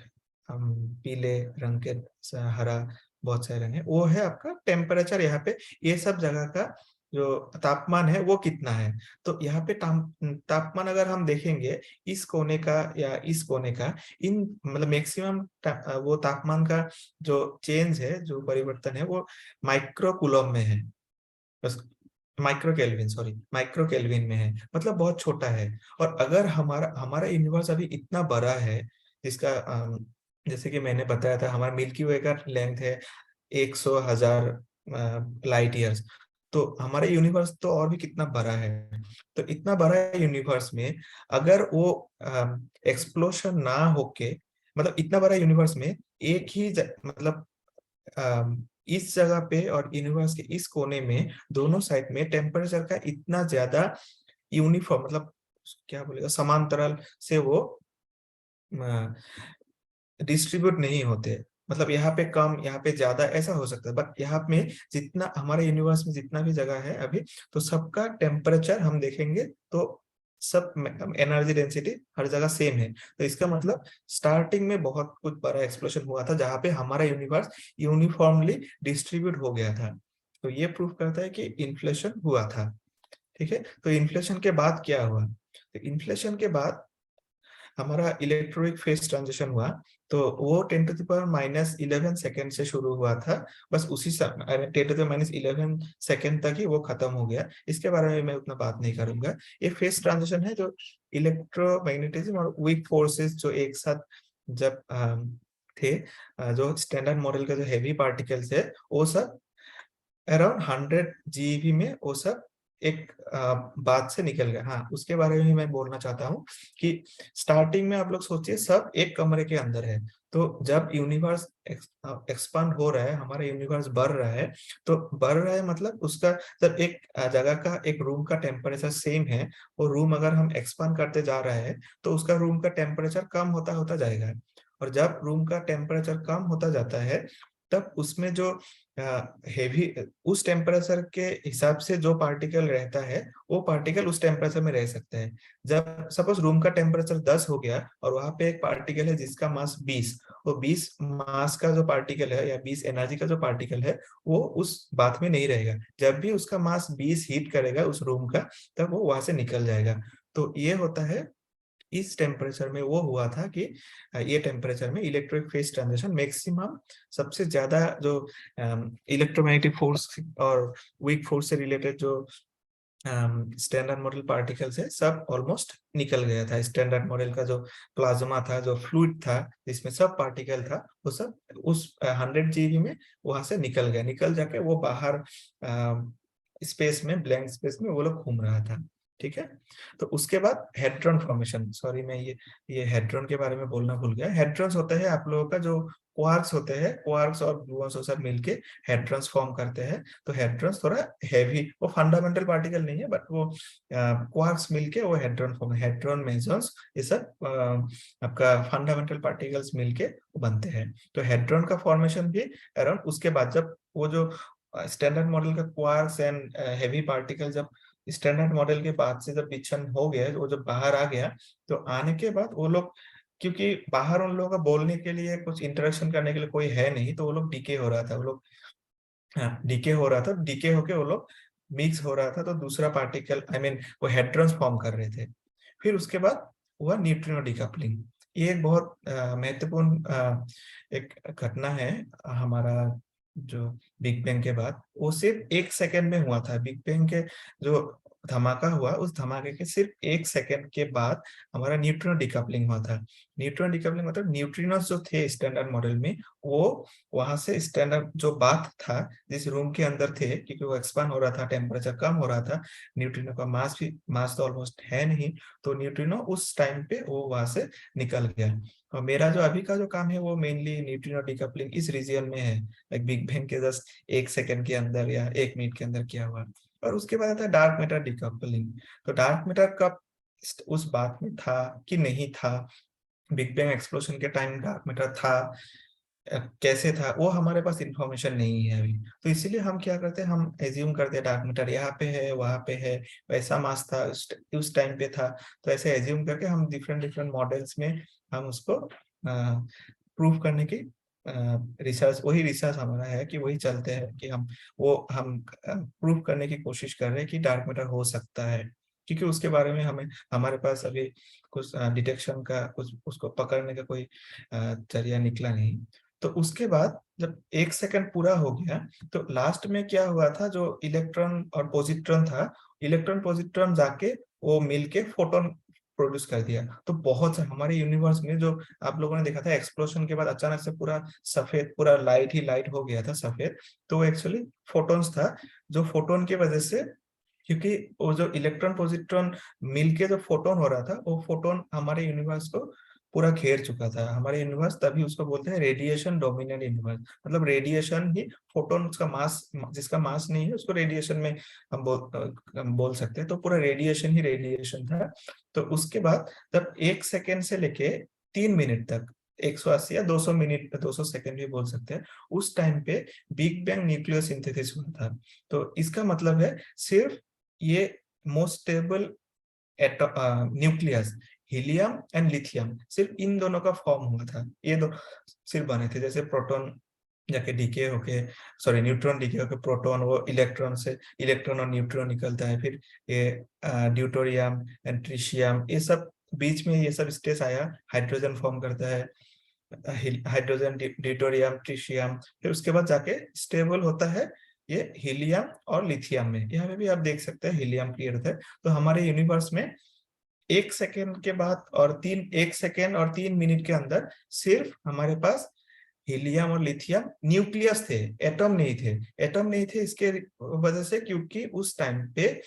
पीले रंग के, हरा, बहुत सारे रंग है, वो है आपका टेम्परेचर। यहाँ पे ये सब जगह का जो तापमान है वो कितना है। तो यहाँ पे तापमान अगर हम देखेंगे, इस कोने का या इस कोने का, इन मतलब मैक्सिमम वो तापमान का जो चेंज है, जो परिवर्तन है, वो माइक्रो कूलम में है, बस micro kelvin, sorry, micro kelvin में है, मतलब बहुत छोटा है। और अगर हमारा हमारा यूनिवर्स अभी इतना बड़ा है, जिसका जैसे कि मैंने बताया था, हमारा मिल्की वे का लेंथ है 100,000 लाइट ईयर्स, तो हमारा यूनिवर्स तो और भी कितना बड़ा है। तो इतना बड़ा यूनिवर्स में अगर वो एक्सप्लोशन ना होके, मतलब इतना बड़ा यूनिवर्स में एक ही मतलब इस जगह पे और यूनिवर्स के इस कोने में, दोनों साइड में टेम्परेचर का इतना ज्यादा यूनिफॉर्म, मतलब क्या बोलेगा, समांतराल से वो डिस्ट्रीब्यूट नहीं होते। मतलब यहाँ पे कम, यहाँ पे ज्यादा, ऐसा हो सकता है। बट यहाँ में जितना हमारे यूनिवर्स में जितना भी जगह है अभी, तो सबका टेम्परेचर हम देखेंगे तो सब एनर्जी डेंसिटी हर जगह सेम है। तो इसका मतलब स्टार्टिंग में बहुत कुछ बड़ा एक्सप्लोशन हुआ था जहाँ पे हमारा यूनिवर्स यूनिफॉर्मली डिस्ट्रीब्यूट हो गया था। तो ये प्रूफ करता है कि इन्फ्लेशन हुआ था। ठीक है, तो इन्फ्लेशन के बाद क्या हुआ? तो इन्फ्लेशन के बाद हमारा इलेक्ट्रॉनिक फेज ट्रांजिशन हुआ। तो वो 10⁻11 सेकेंड से शुरू हुआ था। बस उसी 10⁻11 सेकेंड तक ही वो खत्म हो गया। इसके बारे में मैं उतना बात नहीं करूंगा। ये फेज ट्रांजिशन है जो इलेक्ट्रोमैग्नेटिज्म और वीक फोर्सेस जो एक साथ जब थे, जो स्टैंडर्ड मॉडल का जो हैवी पार्टिकल्स है वो सब अराउंड 100 जीवी में वो सब एक बात से निकल गया। हाँ, उसके बारे में मैं बोलना चाहता हूँ कि स्टार्टिंग में आप लोग सोचिए सब एक कमरे के अंदर है। तो जब यूनिवर्स एक्सपांड हो रहा है, हमारा यूनिवर्स बढ़ रहा है, तो बढ़ रहा है मतलब उसका जब एक जगह का, एक रूम का टेम्परेचर सेम है, वो रूम अगर हम एक्सपांड करते जा रहे हैं तो उसका रूम का टेम्परेचर कम होता होता जाएगा। और जब रूम का टेम्परेचर कम होता जाता है तब उसमें जो हेवी, उस टेम्परेचर के हिसाब से जो पार्टिकल रहता है वो पार्टिकल उस टेम्परेचर में रह सकता है। जब सपोज रूम का टेम्परेचर 10 हो गया और वहां पे एक पार्टिकल है जिसका मास 20, वो 20 मास का जो पार्टिकल है या 20 एनर्जी का जो पार्टिकल है वो उस बात में नहीं रहेगा। जब भी उसका मास 20 हीट करेगा उस रूम का, तब वो वहां से निकल जाएगा। तो ये होता है, इस टेम्परेचर में वो हुआ था कि ये टेम्परेचर में इलेक्ट्रिक फेज ट्रांजिशन मैक्सिमम, सबसे ज्यादा जो इलेक्ट्रोमैग्नेटिक फोर्स और वीक फोर्स से रिलेटेड जो स्टैंडर्ड मॉडल पार्टिकल्स है सब ऑलमोस्ट निकल गया था। स्टैंडर्ड मॉडल का जो प्लाज्मा था, जो फ्लूइड था जिसमें सब पार्टिकल था, वो सब उस 100 जीवी में वहां से निकल गया। निकल जाके वो बाहर स्पेस में, ब्लैंक स्पेस में वो लोग घूम रहा था। ठीक है, तो उसके बाद हेड्रॉन फॉर्मेशन, सॉरी मैं ये हेड्रॉन के बारे में बोलना भूल गया। हेड्रॉन्स होते हैं आप लोगों का जो क्वार्क्स होते हैं, क्वार्क्स और ग्लूऑन्स सब मिलके हेड्रॉन्स फॉर्म करते हैं। तो हेड्रॉन्स थोड़ा हैवी, वो फंडामेंटल पार्टिकल नहीं है बट वो क्वार्क्स मिलके वो हेड्रॉन फॉर्म, हेड्रॉन मेसॉन्स, ये सब आपका फंडामेंटल पार्टिकल्स मिलके बनते हैं। तो हेड्रॉन का फॉर्मेशन भी अराउंड उसके बाद, जब वो जो स्टैंडर्ड मॉडल का क्वार्क्स एंड हैवी पार्टिकल जब स्टैंडर्ड मॉडल के बाद से जब विचलन हो गया, वो जब बाहर आ गया, तो आने के बाद वो लोग, क्योंकि बाहर उन लोगों का बोलने के लिए, कुछ इंटरेक्शन करने के लिए कोई है नहीं, तो वो लोग डीके हो रहा था, वो लोग, हाँ डीके हो रहा था, डीके होके वो लोग मिक्स हो रहा था, तो दूसरा पार्टिकल, आई मीन वो हेड्रॉन्स फॉर्म कर रहे थे। फिर उसके बाद हुआ न्यूट्रिनो डिकपलिंग। ये एक बहुत महत्वपूर्ण एक घटना है हमारा, जो बिग बैंग के बाद, वो सिर्फ 1 सेकेंड में हुआ था। बिग बैंग के जो धमाका हुआ, उस धमाके के सिर्फ 1 सेकेंड के बाद हमारा न्यूट्रिनो डिकपलिंग हुआ था। न्यूट्रिनो डिकपलिंग मतलब न्यूट्रिनोस जो थे स्टैंडर्ड मॉडल में, वो वहां से स्टैंडर्ड जो बात था जिस रूम के अंदर थे, क्योंकि वो एक्सपांड हो रहा था, टेम्परेचर कम हो रहा था, न्यूट्रिनो का मास भी, मास तो ऑलमोस्ट है नहीं, तो न्यूट्रिनो उस टाइम पे वो वहां से निकल गया। और मेरा जो अभी का जो काम है वो मेनली न्यूट्रिनो डिकपलिंग इस रीजन में है, लाइक बिग बैंग के जस्ट 1 सेकेंड के अंदर या 1 मिनट के अंदर किया हुआ। और उसके बाद आता है डार्क मैटर डिकपलिंग। तो डार्क मैटर कब उस बात में था कि नहीं था, बिग बैंग एक्सप्लोजन के टाइम डार्क मैटर था, कैसे था, वो हमारे पास इंफॉर्मेशन नहीं है अभी। तो इसीलिए हम क्या करते हैं, हम एज्यूम करते हैं डार्क मैटर यहाँ पे है, वहां पे है, वैसा मास था उस टाइम पे था। तो ऐसे एज्यूम करके हम डिफरेंट डिफरेंट मॉडल्स में हम उसको प्रूव करने की रिसर्च, वही रिसर्च हमारा है कि वही चलते हैं कि हम प्रूव करने की कोशिश कर रहे हैं कि डार्क मैटर हो सकता है। क्योंकि उसके बारे में हमें, हमारे पास अभी कुछ डिटेक्शन का, कुछ उसको पकड़ने का कोई जरिया निकला नहीं। तो उसके बाद जब 1 सेकेंड पूरा हो गया, तो लास्ट में क्या हुआ था, जो इलेक्ट्रॉन और पॉजिट्रॉन था, इलेक्ट्रॉन पॉजिट्रॉन जाके वो मिलके फोटोन प्रोड्यूस कर दिया। तो बहुत से हमारे यूनिवर्स में जो आप लोगों ने देखा था एक्सप्लोजन के बाद अचानक से पूरा सफेद, पूरा लाइट ही लाइट हो गया था सफेद, तो एक्चुअली फोटोन्स था। जो फोटोन की वजह से, क्योंकि वो जो इलेक्ट्रॉन पॉजिट्रॉन मिलके जो फोटोन हो रहा था, वो फोटोन हमारे यूनिवर्स को पूरा घेर चुका था। हमारे यूनिवर्स, तभी उसको बोलते हैं रेडिएशन डोमिनेंट यूनिवर्स। मतलब रेडिएशन ही, फोटोन का मास, जिसका मास नहीं है उसको रेडिएशन में हम बोल सकते हैं। तो पूरा रेडिएशन ही रेडिएशन था। तो उसके बाद जब 1 सेकेंड से लेके 3 मिनट तक, 180 या 200 मिनट 200 सेकंड भी बोल सकते हैं, उस टाइम पे बिग बैंग न्यूक्लियोसिंथेसिस हुआ था। तो इसका मतलब है सिर्फ ये most stable nucleus helium and lithium सिर्फ इन दोनों का फॉर्म हुआ था, ये दो सिर्फ बने थे। जैसे प्रोटॉन जाके डीके होके, सॉरी न्यूट्रॉन डीके होके प्रोटॉन, वो इलेक्ट्रॉन से इलेक्ट्रॉन और न्यूट्रॉन निकलता है, फिर ये ड्यूटोरियम एंड ट्रिशियम, ये सब बीच में ये सब स्टेज आया, हाइड्रोजन फॉर्म करता है, हाइड्रोजन ड्यूटोरियम ट्रिशियम, फिर उसके बाद जाके स्टेबल होता है ये हीलियम और लिथियम में। यहाँ पे भी आप देख सकते हैं हीलियम क्लियर होता है। तो हमारे यूनिवर्स में 1 सेकेंड के बाद और 1 सेकेंड और 3 मिनट के अंदर सिर्फ हमारे पास हीलियम और लिथियम न्यूक्लियस थे, एटम नहीं थे। एटम नहीं थे इसके वजह से क्योंकि उस टाइम पे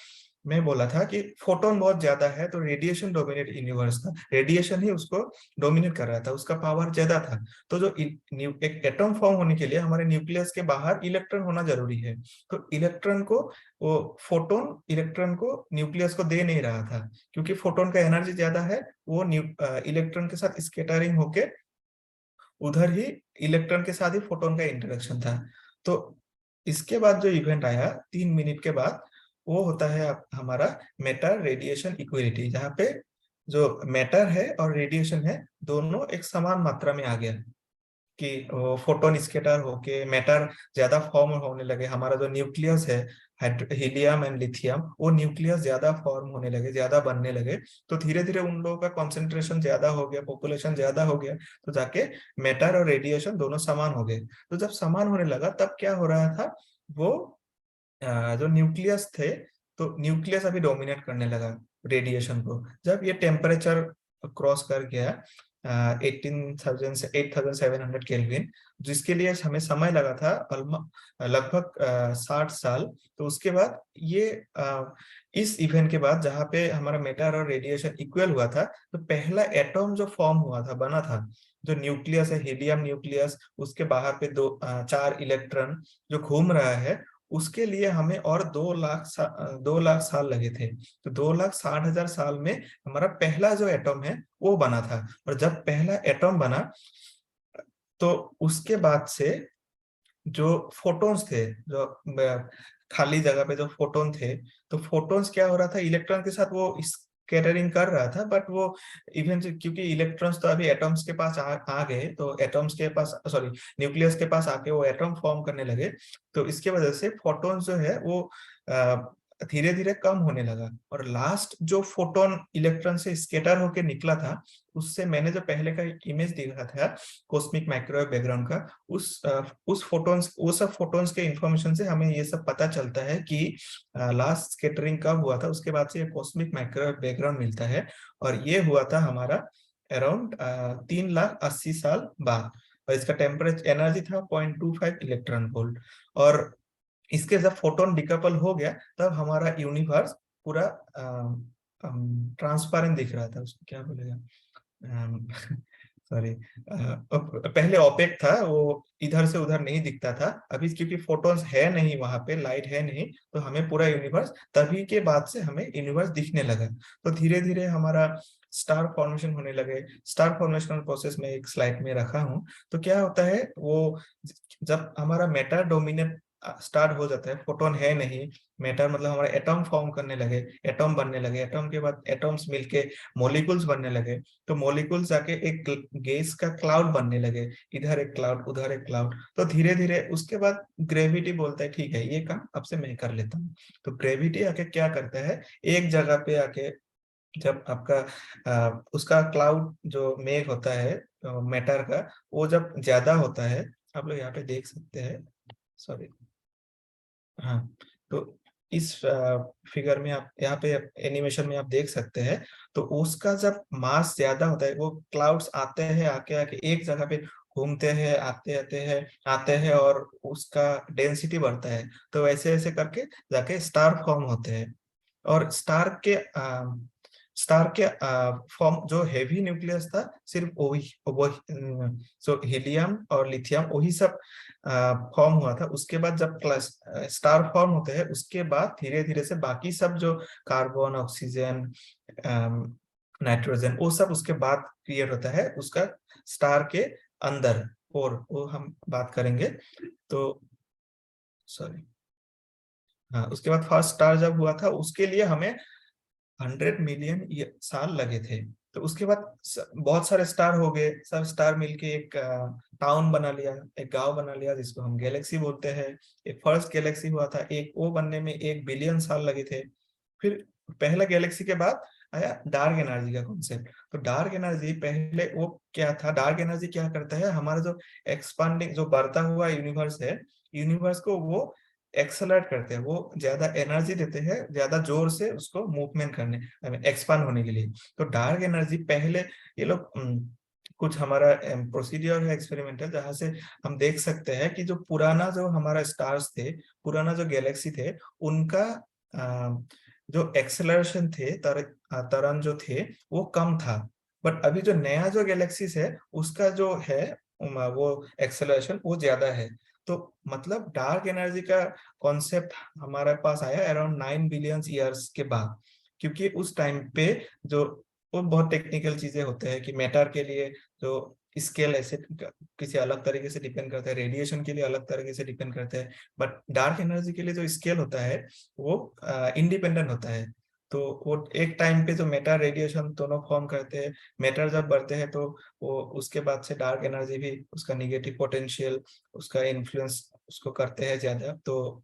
मैं बोला था कि फोटोन बहुत ज्यादा है, तो रेडिएशन डोमिनेट यूनिवर्स था, रेडिएशन ही उसको डोमिनेट कर रहा था, उसका पावर ज्यादा था। तो जो एक एटम फॉर्म होने के लिए हमारे न्यूक्लियस के बाहर इलेक्ट्रॉन होना जरूरी है। तो इलेक्ट्रॉन को वो फोटोन इलेक्ट्रॉन को न्यूक्लियस को दे नहीं रहा था, क्योंकि फोटोन का एनर्जी ज्यादा है, वो इलेक्ट्रॉन के साथ स्कैटरिंग होके उधर ही इलेक्ट्रॉन के साथ ही फोटोन का इंटरेक्शन था। तो इसके बाद जो इवेंट आया 3 मिनट के बाद, वो होता है हमारा मैटर रेडिएशन इक्विलिटी, जहाँ पे जो मैटर है और रेडिएशन है दोनों एक समान मात्रा में आ गया, कि फोटोन स्कैटर होके मैटर ज्यादा फॉर्म होने लगे। हमारा जो न्यूक्लियस है हीलियम एंड लिथियम, वो न्यूक्लियस ज्यादा फॉर्म होने लगे, ज्यादा बनने लगे। तो धीरे धीरे उन लोगों का कॉन्सेंट्रेशन ज्यादा हो गया, पॉपुलेशन ज्यादा हो गया, तो जाके मैटर और रेडिएशन दोनों समान हो गए। तो जब समान होने लगा तब क्या हो रहा था, वो जो न्यूक्लियस थे, तो न्यूक्लियस अभी डोमिनेट करने लगा रेडिएशन को। जब ये टेम्परेचर क्रॉस कर गया 8700 केल्विन, जिसके लिए हमें समय लगा था लगभग 60 साल। तो उसके बाद ये इस इवेंट के बाद जहाँ पे हमारा मैटर और रेडिएशन इक्वल हुआ था, तो पहला एटॉम जो फॉर्म हुआ था, बना था, जो न्यूक्लियस है हीलियम न्यूक्लियस, उसके बाहर पे 4 इलेक्ट्रॉन जो घूम रहा है, उसके लिए हमें और 2 लाख साल लगे थे। तो 2,60,000 साल में हमारा पहला जो एटॉम है वो बना था। और जब पहला एटॉम बना, तो उसके बाद से जो फोटॉन्स थे, जो खाली जगह पे जो फोटोन थे, तो फोटॉन्स क्या हो रहा था, इलेक्ट्रॉन के साथ वो स्कैटरिंग कर रहा था, बट वो इवन क्योंकि इलेक्ट्रॉन्स तो अभी एटम्स के पास आ गए, तो एटम्स के पास, सॉरी, न्यूक्लियस के पास आके वो एटम फॉर्म करने लगे। तो इसके वजह से फोटॉन्स जो है वो धीरे धीरे कम होने लगा। और लास्ट जो फोटोन इलेक्ट्रॉन से स्कैटर होके निकला था, उससे मैंने जो पहले का इमेज देखा था कॉस्मिक माइक्रोवेव बैकग्राउंड का, उस फोटॉन्स, वो सब फोटॉन्स के इंफॉर्मेशन से हमें ये सब पता चलता है कि लास्ट स्कैटरिंग कब हुआ था। उसके बाद से ये कॉस्मिक माइक्रोवेव बैकग्राउंड मिलता है, और ये हुआ था हमारा अराउंड 3,80,000 साल बाद। और इसका टेम्परेचर एनर्जी था 0.25 इलेक्ट्रॉन वोल्ट। और इसके जब फोटोन डिकपल हो गया, तब हमारा यूनिवर्स पूरा ट्रांसपेरेंट दिख रहा था, उसको क्या बोलेगा, सॉरी, पहले ओपेक था, वो इधर से उधर नहीं दिखता था। अभी क्योंकि फोटॉन्स है नहीं वहां पे, लाइट है नहीं, तो हमें पूरा यूनिवर्स, तभी के बाद से हमें यूनिवर्स दिखने लगा। तो धीरे धीरे हमारा स्टार फॉर्मेशन होने लगे। स्टार फॉर्मेशन प्रोसेस में एक स्लाइड में रखा हूँ। तो क्या होता है, वो जब हमारा मैटर डोमिनेट स्टार्ट हो जाता है, फोटोन है नहीं, मैटर मतलब हमारे एटम फॉर्म करने लगे, एटम बनने लगे, एटम के बाद एटम्स मिलके मॉलिक्यूल्स बनने लगे, तो मॉलिक्यूल्स जाके एक गैस का क्लाउड बनने लगे, इधर एक क्लाउड उधर एक क्लाउड। तो धीरे धीरे उसके बाद ग्रेविटी बोलता है ठीक है ये काम अब से मैं कर लेता हूँ। तो ग्रेविटी आके क्या करता है, एक जगह पे आके, जब आपका उसका क्लाउड जो मेघ होता है मैटर का, वो जब ज्यादा होता है, आप लोग यहाँ पे देख सकते हैं, सॉरी, हाँ, तो इस फिगर में आप यहाँ पे एनिमेशन में आप देख सकते हैं। तो उसका जब मास ज्यादा होता है, वो क्लाउड्स आते हैं, आके आके एक जगह पे घूमते हैं, आते हैं और उसका डेंसिटी बढ़ता है। तो ऐसे ऐसे करके जाके स्टार फॉर्म होते हैं। और स्टार के फॉर्म जो हेवी न्यूक्लियस था, सिर्फ वही वही सो हीलियम और लिथियम वही सब फॉर्म हुआ था। उसके बाद जब स्टार फॉर्म होते हैं, उसके बाद धीरे धीरे से बाकी सब जो कार्बन, ऑक्सीजन, नाइट्रोजन, वो सब उसके बाद क्रिएट होता है उसका स्टार के अंदर, और वो हम बात करेंगे। तो सॉरी, हाँ, उसके बाद फर्स्ट स्टार जब हुआ था उसके लिए हमें 100 मिलियन साल लगे थे। तो उसके बाद बहुत सारे स्टार हो गए, सब स्टार मिलके एक टाउन बना लिया, एक गांव बना लिया, जिसको हम गैलेक्सी बोलते हैं। एक फर्स्ट गैलेक्सी हुआ था, एक वो बनने में 1 बिलियन साल लगे थे। फिर पहला गैलेक्सी के बाद आया डार्क एनर्जी का कॉन्सेप्ट। तो डार्क एनर्जी पहले वो क्या था, डार्क एनर्जी क्या करता है, हमारा जो एक्सपांडिंग जो बढ़ता हुआ यूनिवर्स है, यूनिवर्स को वो एक्सलरेट करते हैं, वो ज्यादा एनर्जी देते हैं, ज्यादा जोर से उसको मूवमेंट करने, एक्सपांड होने के लिए। तो डार्क एनर्जी पहले ये लोग कुछ हमारा प्रोसीडियर है एक्सपेरिमेंटल, जहां से हम देख सकते हैं कि जो पुराना जो हमारा स्टार्स थे, पुराना जो गैलेक्सी थे, उनका जो एक्सेलरेशन थे, तरंग जो थे वो कम था। बट अभी जो नया जो गैलेक्सीज है उसका जो है वो एक्सेलरेशन वो ज्यादा है। तो मतलब डार्क एनर्जी का कॉन्सेप्ट हमारे पास आया अराउंड 9 बिलियन ईयर्स के बाद, क्योंकि उस टाइम पे जो वो बहुत टेक्निकल चीजें होते हैं कि मैटर के लिए जो स्केल ऐसे किसी अलग तरीके से डिपेंड करता है, रेडिएशन के लिए अलग तरीके से डिपेंड करता है, बट डार्क एनर्जी के लिए जो स्केल होता है वो इंडिपेंडेंट होता है। तो वो एक टाइम पे जो मैटर रेडिएशन दोनों फॉर्म करते हैं, मैटर जब बढ़ते हैं तो वो उसके बाद से डार्क एनर्जी भी उसका निगेटिव पोटेंशियल, उसका इन्फ्लुएंस उसको करते हैं ज्यादा। तो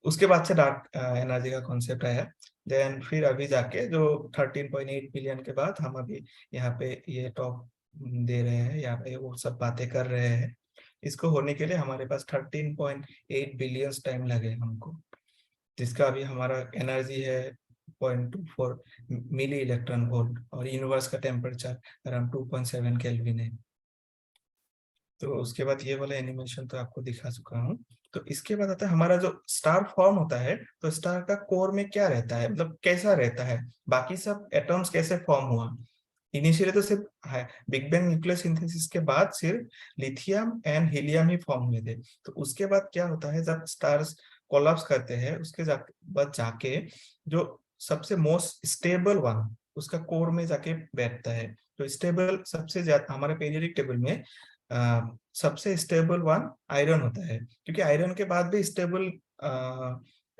उसके बाद से डार्क एनर्जी का कॉन्सेप्ट आया। देन फिर अभी जाके जो 13.8 बिलियन के बाद हम अभी यहाँ पे ये टॉक दे रहे हैं, यहाँ पे वो सब बातें कर रहे हैं। इसको होने के लिए हमारे पास 13.8 बिलियन टाइम लगे हमको, जिसका अभी हमारा एनर्जी है 0.24 मिली इलेक्ट्रॉन वोल्ट, और यूनिवर्स का टेम्परेचर अराउंड 2.7 केल्विन है। तो उसके बाद ये वाला एनिमेशन तो आपको दिखा चुका हूँ। तो इसके बाद आता है हमारा जो स्टार फॉर्म होता है, तो स्टार का कोर में क्या रहता है, मतलब कैसा रहता है, बाकी सब एटॉम्स कैसे फॉर्म हुआ। इनिशियली तो सिर्फ है बिग बैंग न्यूक्लियर सिंथेसिस के बाद सिर्फ lithium and helium he form हुए थे। तो उसके बाद क्या होता है, जब स्टार्स कोलैप्स करते हैं उसके बाद जाके जो सबसे मोस्ट स्टेबल वन उसका कोर में जाके बैठता है। तो स्टेबल सबसे ज्यादा हमारे पीरियोडिक टेबल में सबसे स्टेबल वन आयरन होता है, क्योंकि आयरन के बाद भी स्टेबल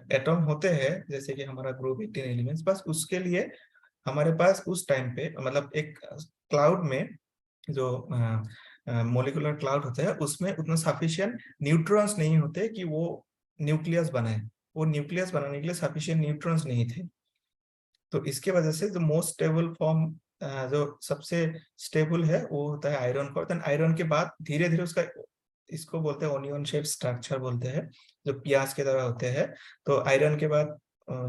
एटॉम होते हैं, जैसे कि हमारा ग्रुप 18 एलिमेंट्स। बस उसके लिए हमारे पास उस टाइम पे मतलब एक क्लाउड में जो मोलिकुलर क्लाउड होता है उसमें उतना सफिशिएंट न्यूट्रॉन्स नहीं होते कि वो न्यूक्लियस बनाए। वो न्यूक्लियस बनाने के लिए सफिशिएंट न्यूट्रॉन्स नहीं थे। तो इसके वजह से जो मोस्ट स्टेबल फॉर्म जो सबसे स्टेबल है वो होता है आयरन कोर। देन आयरन के बाद धीरे धीरे उसका, इसको बोलते हैं ओनियन शेप स्ट्रक्चर बोलते हैं, जो प्याज की तरह होते हैं। तो आयरन के बाद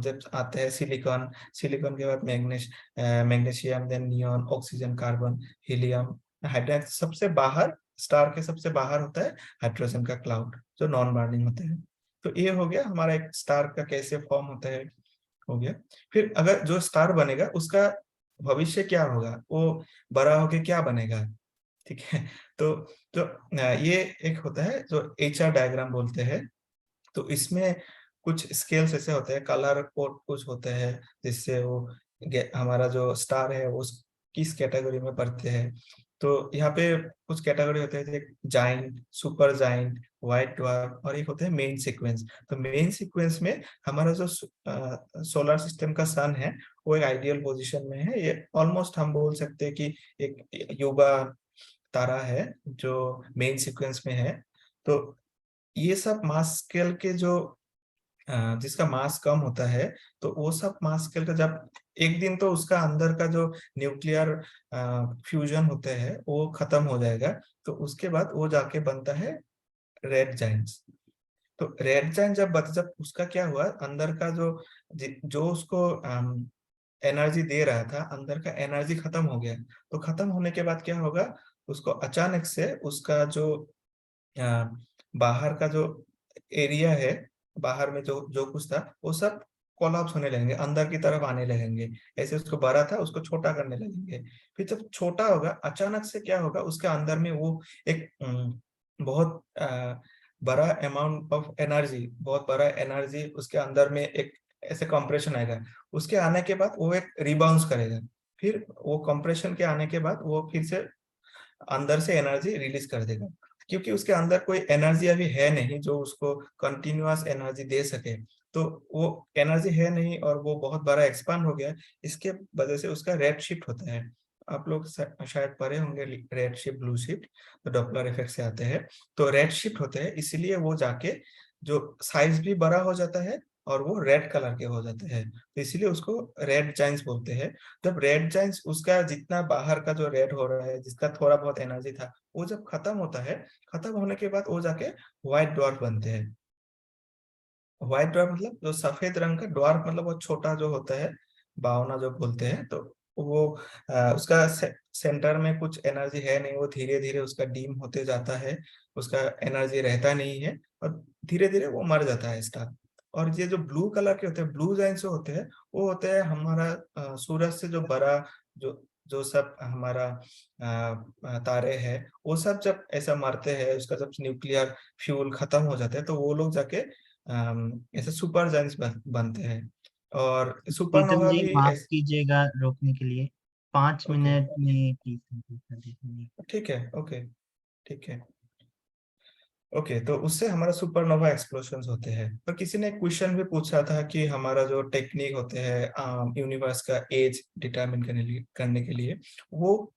जब आते हैं सिलिकॉन, सिलिकॉन के बाद magnesium, then neon, oxygen, carbon, helium, hydrogen. सबसे बाहर स्टार के सबसे बाहर होता है हाइड्रोजन का क्लाउड, जो नॉन बर्निंग होते हैं। तो ये हो गया हमारा एक स्टार का कैसे फॉर्म होता है, हो गया। फिर अगर जो स्टार बनेगा उसका भविष्य क्या होगा, वो बड़ा होके क्या बनेगा, ठीक है। तो ये एक होता है जो HR डायग्राम बोलते हैं। तो इसमें कुछ स्केल्स ऐसे होते हैं, कलर कोड कुछ होते हैं, जिससे वो हमारा जो स्टार है वो किस कैटेगरी में पढ़ते हैं। तो यहाँ पे कुछ कैटेगरी होते हैं, जैसे giant, super giant, white dwarf, और एक होते हैं मेन सीक्वेंस। तो मेन सीक्वेंस में हमारा जो सोलर सिस्टम का सन है वो एक आइडियल पोजीशन में है। ये ऑलमोस्ट हम बोल सकते हैं कि एक युवा तारा है जो मेन सीक्वेंस में है। तो ये सब मास स्केल के जो जिसका मास कम होता है, तो वो सब मास स्केल का जब एक दिन तो उसका अंदर का जो न्यूक्लियर फ्यूजन होते हैं वो खत्म हो जाएगा। तो उसके बाद वो जाके बनता है रेड जाइंट्स। तो रेड जाइंट जब उसका क्या हुआ, अंदर का जो जो उसको एनर्जी दे रहा था, अंदर का एनर्जी खत्म हो गया। तो खत्म होने के बाद क्या होगा, उसको अचानक से उसका जो अ, बाहर का जो एरिया है, बाहर में जो जो कुछ था वो सब कोलैप्स होने लगेंगे, अंदर की तरफ आने लगेंगे। ऐसे उसको बड़ा था उसको छोटा करने लगेंगे। फिर जब छोटा होगा अचानक से क्या होगा, उसके अंदर में वो एक बहुत बड़ा अमाउंट ऑफ एनर्जी, बहुत बड़ा एनर्जी उसके अंदर में एक ऐसे कंप्रेशन आएगा, उसके आने के बाद वो एक रिबाउंस करेगा, फिर वो कंप्रेशन के आने के बाद वो फिर से अंदर से एनर्जी रिलीज कर देगा, क्योंकि उसके अंदर कोई एनर्जी अभी है नहीं जो उसको कंटिन्यूअस एनर्जी दे सके। तो वो एनर्जी है नहीं और वो बहुत बड़ा एक्सपांड हो गया, इसके वजह से उसका रेड शिफ्ट होता है। आप लोग शायद पढ़े होंगे रेड शिफ्ट ब्लू शिफ्ट, तो डॉपलर इफेक्ट से आते हैं। तो रेड शिफ्ट होते हैं, इसीलिए वो जाके जो साइज भी बड़ा हो जाता है और वो रेड कलर के हो जाते हैं, तो इसीलिए उसको रेड जाइंट्स बोलते हैं। जब रेड जाइंट्स उसका जितना बाहर का जो रेड हो रहा है, जिसका थोड़ा बहुत एनर्जी था, वो जब खत्म होता है, खत्म होने के बाद वो जाके व्हाइट ड्वार्फ बनते हैं। व्हाइट ड्वार्फ मतलब जो सफेद रंग का, ड्वार्फ मतलब वो छोटा जो होता है, बावना जो बोलते हैं। तो वो उसका सेंटर में कुछ एनर्जी है नहीं, वो धीरे धीरे उसका डीम होते जाता है, उसका एनर्जी रहता नहीं है और धीरे धीरे वो मर जाता है स्टार। और ये जो ब्लू कलर के होते हैं, ब्लू जाइंट्स जो होते हैं, वो होते हैं हमारा सूरज से जो बड़ा, जो जो सब हमारा तारे हैं, वो सब जब ऐसा मरते हैं, उसका जब न्यूक्लियर फ्यूल खत्म हो जाता है, तो वो लोग जाके ऐसे सुपर जायंट्स बनते हैं। और प्रीतम सुपरनोवा जी, भी माफ कीजिएगा रोकने के लिए, 5 ओके, मिनट में 30 सेकंड कर दीजिए। ठीक है, ओके, ठीक है, ओके। तो उससे हमारा सुपरनोवा एक्सप्लोशंस होते हैं। तो किसी ने क्वेश्चन भी पूछा था कि हमारा जो टेक्निक होते हैं यूनिवर्स का एज डिटरमिन करने के लिए, वो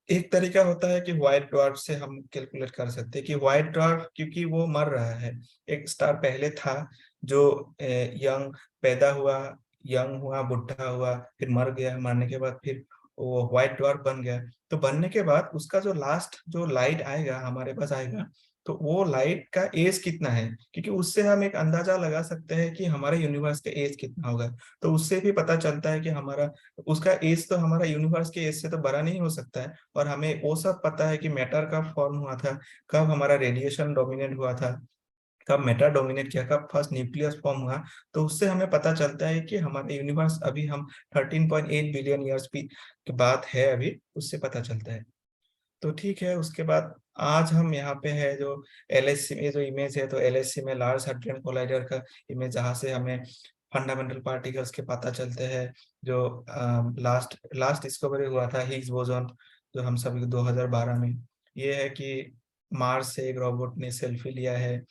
एक तरीका होता है कि व्हाइट ड्वार्फ से हम कैलकुलेट कर सकते हैं कि व्हाइट ड्वार्फ, क्योंकि वो मर रहा है, एक स्टार पहले था जो यंग पैदा हुआ, यंग हुआ, बुढ़ा हुआ, फिर मर गया, मरने के बाद फिर वो व्हाइट ड्वार्फ बन गया। तो बनने के बाद उसका जो लास्ट जो लाइट आएगा हमारे पास आएगा, तो वो लाइट का एज कितना है, क्योंकि उससे हम एक अंदाजा लगा सकते हैं कि हमारे यूनिवर्स का एज कितना होगा। तो उससे भी पता चलता है कि हमारा, उसका एज तो हमारा यूनिवर्स के एज से तो बड़ा नहीं हो सकता है। और हमें वो सब पता है कि मैटर कब फॉर्म हुआ था, कब हमारा रेडिएशन डोमिनेट हुआ था, कब मैटर डोमिनेट किया, कब फर्स्ट न्यूक्लियस फॉर्म हुआ। तो उससे हमें पता चलता है कि हमारा यूनिवर्स अभी हम 13.8 बिलियन ईयर्स की बात है, अभी उससे पता चलता है। तो ठीक है, उसके बाद आज हम यहाँ पे है जो एलएचसी में जो इमेज है, तो एलएचसी में लार्ज हाड्रोजन कोलाइडर का इमेज, जहाँ से हमें फंडामेंटल पार्टिकल्स के पता चलते हैं। जो लास्ट लास्ट डिस्कवरी हुआ था हिग्स बोसॉन, जो हम सभी 2012 में। ये है कि मार्स से एक रोबोट ने सेल्फी लिया है,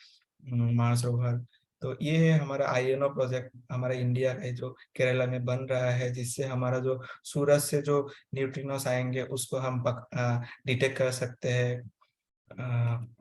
मार्स रोवर। तो ये है हमारा आईएनओ प्रोजेक्ट, हमारा इंडिया का है, जो केरला में बन रहा है, जिससे हमारा जो सूरज से जो न्यूट्रिनोस आएंगे उसको हम डिटेक्ट कर सकते हैं।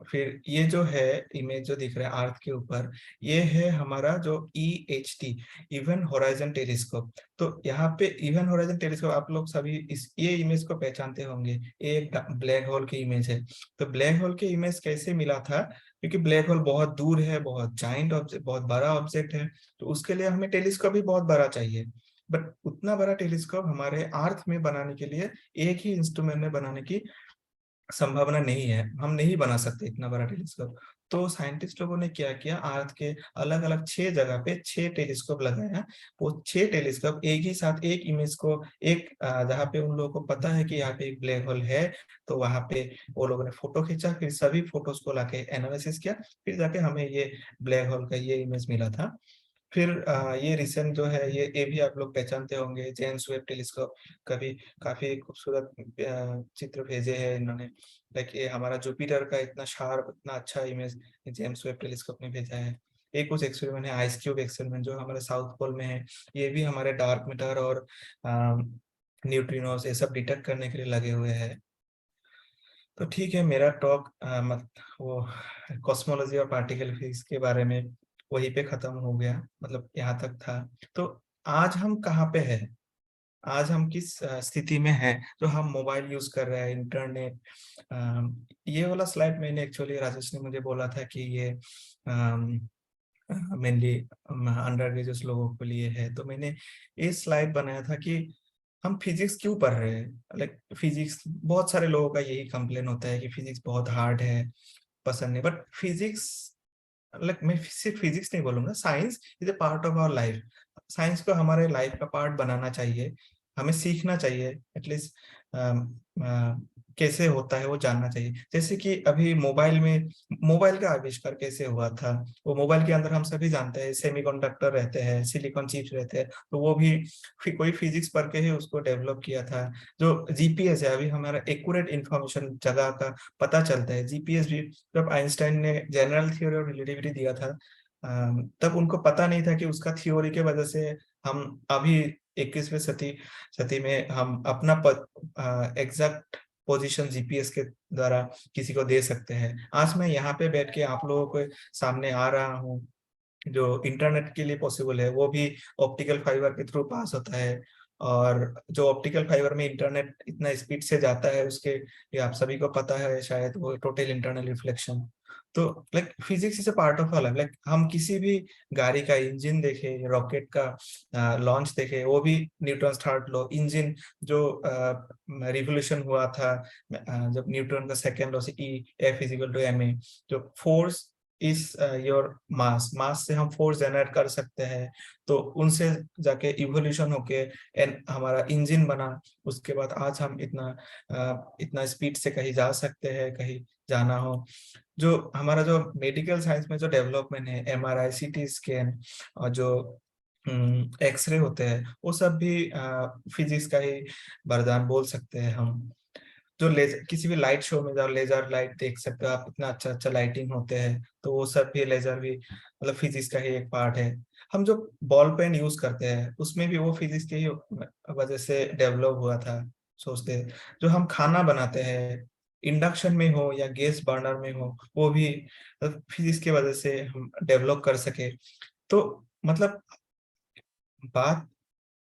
फिर ये जो है इमेज जो दिख रहा है अर्थ के ऊपर, ये है हमारा जो EHT, इवन होराइजन टेलीस्कोप। तो यहाँ पे इवन होराइजन टेलीस्कोप, आप लोग सभी इस ये इमेज को पहचानते होंगे, ये एक ब्लैक होल की इमेज है। तो ब्लैक होल की इमेज कैसे मिला था, क्योंकि ब्लैक होल बहुत दूर है, बहुत जाइंट ऑब्जेक्ट, बहुत बड़ा ऑब्जेक्ट है, तो उसके लिए हमें टेलीस्कोप भी बहुत बड़ा चाहिए। बट उतना बड़ा टेलीस्कोप हमारे अर्थ में बनाने के लिए, एक ही इंस्ट्रूमेंट में बनाने की संभावना नहीं है, हम नहीं बना सकते इतना बड़ा टेलीस्कोप। तो साइंटिस्ट लोगों ने क्या किया, अर्थ के अलग अलग 6 जगह पे 6 टेलीस्कोप लगाया। वो 6 टेलीस्कोप एक ही साथ एक इमेज को, एक जहाँ पे उन लोगों को पता है कि यहाँ पे एक ब्लैक होल है, तो वहां पे वो लोगों ने फोटो खींचा, फिर सभी फोटोज को लाके एनालिसिस किया, फिर जाके हमें ये ब्लैक होल का ये इमेज मिला था। फिर ये रिसेंट जो है, ये भी आप लोग पहचानते होंगे, जेम्स वेब टेलीस्कोप। कभी काफी खूबसूरत चित्र भेजे हैं इन्होंने, लाइक ये हमारा जुपिटर का इतना शार्प, इतना अच्छा इमेज जेम्स वेब टेलीस्कोप ने भेजा है। एक कुछ एक्सपेरिमेंट है, आइस क्यूब एक्सपेरिमेंट, जो हमारे साउथ पोल में है। ये भी हमारे डार्क मैटर और न्यूट्रिनोस ये सब डिटेक्ट करने के लिए लगे हुए हैं। तो ठीक है, मेरा टॉक मत वो कॉस्मोलॉजी और पार्टिकल फिजिक्स के बारे में वहीं पे खत्म हो गया, मतलब यहाँ तक था। तो आज हम कहाँ पे हैं, आज हम किस स्थिति में हैं, जो हम मोबाइल यूज कर रहे हैं, इंटरनेट। ये वाला स्लाइड मैंने एक्चुअली, राजेश ने मुझे बोला था कि ये मेनली अंडर ग्रेजुएट लोगों के लिए है, तो मैंने ये स्लाइड बनाया था कि हम फिजिक्स क्यों पढ़ रहे हैं। लाइक फिजिक्स, बहुत सारे लोगों का यही कंप्लेन होता है कि फिजिक्स बहुत हार्ड है, पसंद नहीं। बट फिजिक्स, लाइक मैं सिर्फ फिजिक्स नहीं बोलूंगा, science is a part of our life. Science को हमारे लाइफ का पार्ट बनाना चाहिए, हमें सीखना चाहिए एटलीस्ट। कैसे होता है वो जानना चाहिए। जैसे कि अभी मोबाइल का आविष्कार कैसे हुआ था, वो मोबाइल के अंदर हम सभी जानते हैं सेमीकंडक्टर रहते हैं, सिलिकॉन चिप्स रहते हैं, तो वो भी कोई फिजिक्स पढ़ के ही उसको डेवलप किया था। जो जीपीएस है, अभी हमारा एक्यूरेट इंफॉर्मेशन जगह का पता चलता है। जीपीएस भी जब आइंस्टाइन ने जनरल थ्योरी ऑफ रिलेटिविटी दिया था, तब उनको पता नहीं था कि उसका थ्योरी के वजह से हम अभी 21वीं सदी में हम अपना एग्जैक्ट पोजीशन जीपीएस के द्वारा किसी को दे सकते हैं। आज मैं यहाँ पे बैठ के आप लोगों के सामने आ रहा हूँ, जो इंटरनेट के लिए पॉसिबल है वो भी ऑप्टिकल फाइबर के थ्रू पास होता है। और जो ऑप्टिकल फाइबर में इंटरनेट इतना स्पीड से जाता है उसके, ये आप सभी को पता है शायद, वो टोटल इंटरनल रिफ्लेक्शन। तो like physics is a part of our life, हम किसी भी गाड़ी का इंजन देखे, रॉकेट का लॉन्च देखे, वो भी न्यूटन थर्ड लॉ, इंजन जो रिवोल्यूशन हुआ था जब न्यूटन का सेकेंड लॉ से, E F equal to M A, जो फोर्स इस योर मास से हम फोर्स जनरेट कर सकते हैं। तो उनसे जाके इवोल्यूशन होके हमारा इंजन बना। उसके बाद आज हम इतना स्पीड से कहीं जा सकते हैं, कहीं जाना हो। जो हमारा जो मेडिकल साइंस में जो डेवलपमेंट है, एमआरआई, सीटी स्कैन और जो एक्सरे होते हैं, वो सब भी फिजिक्स का ही वरदान बोल सकते हैं हम। जो लेजर, किसी भी लाइट शो में जाओ, लेजर लाइट देख सकते हो आप, इतना अच्छा अच्छा लाइटिंग होते हैं, तो वो सब भी लेजर भी मतलब फिजिक्स का ही एक पार्ट है। हम जो बॉल पेन यूज करते हैं उसमें भी वो फिजिक्स की ही वजह से डेवलप हुआ था। सोचते हैं, जो हम खाना बनाते हैं इंडक्शन में हो या गैस बर्नर में हो, वो भी फिजिक्स की वजह से हम डेवलप कर सके। तो मतलब बात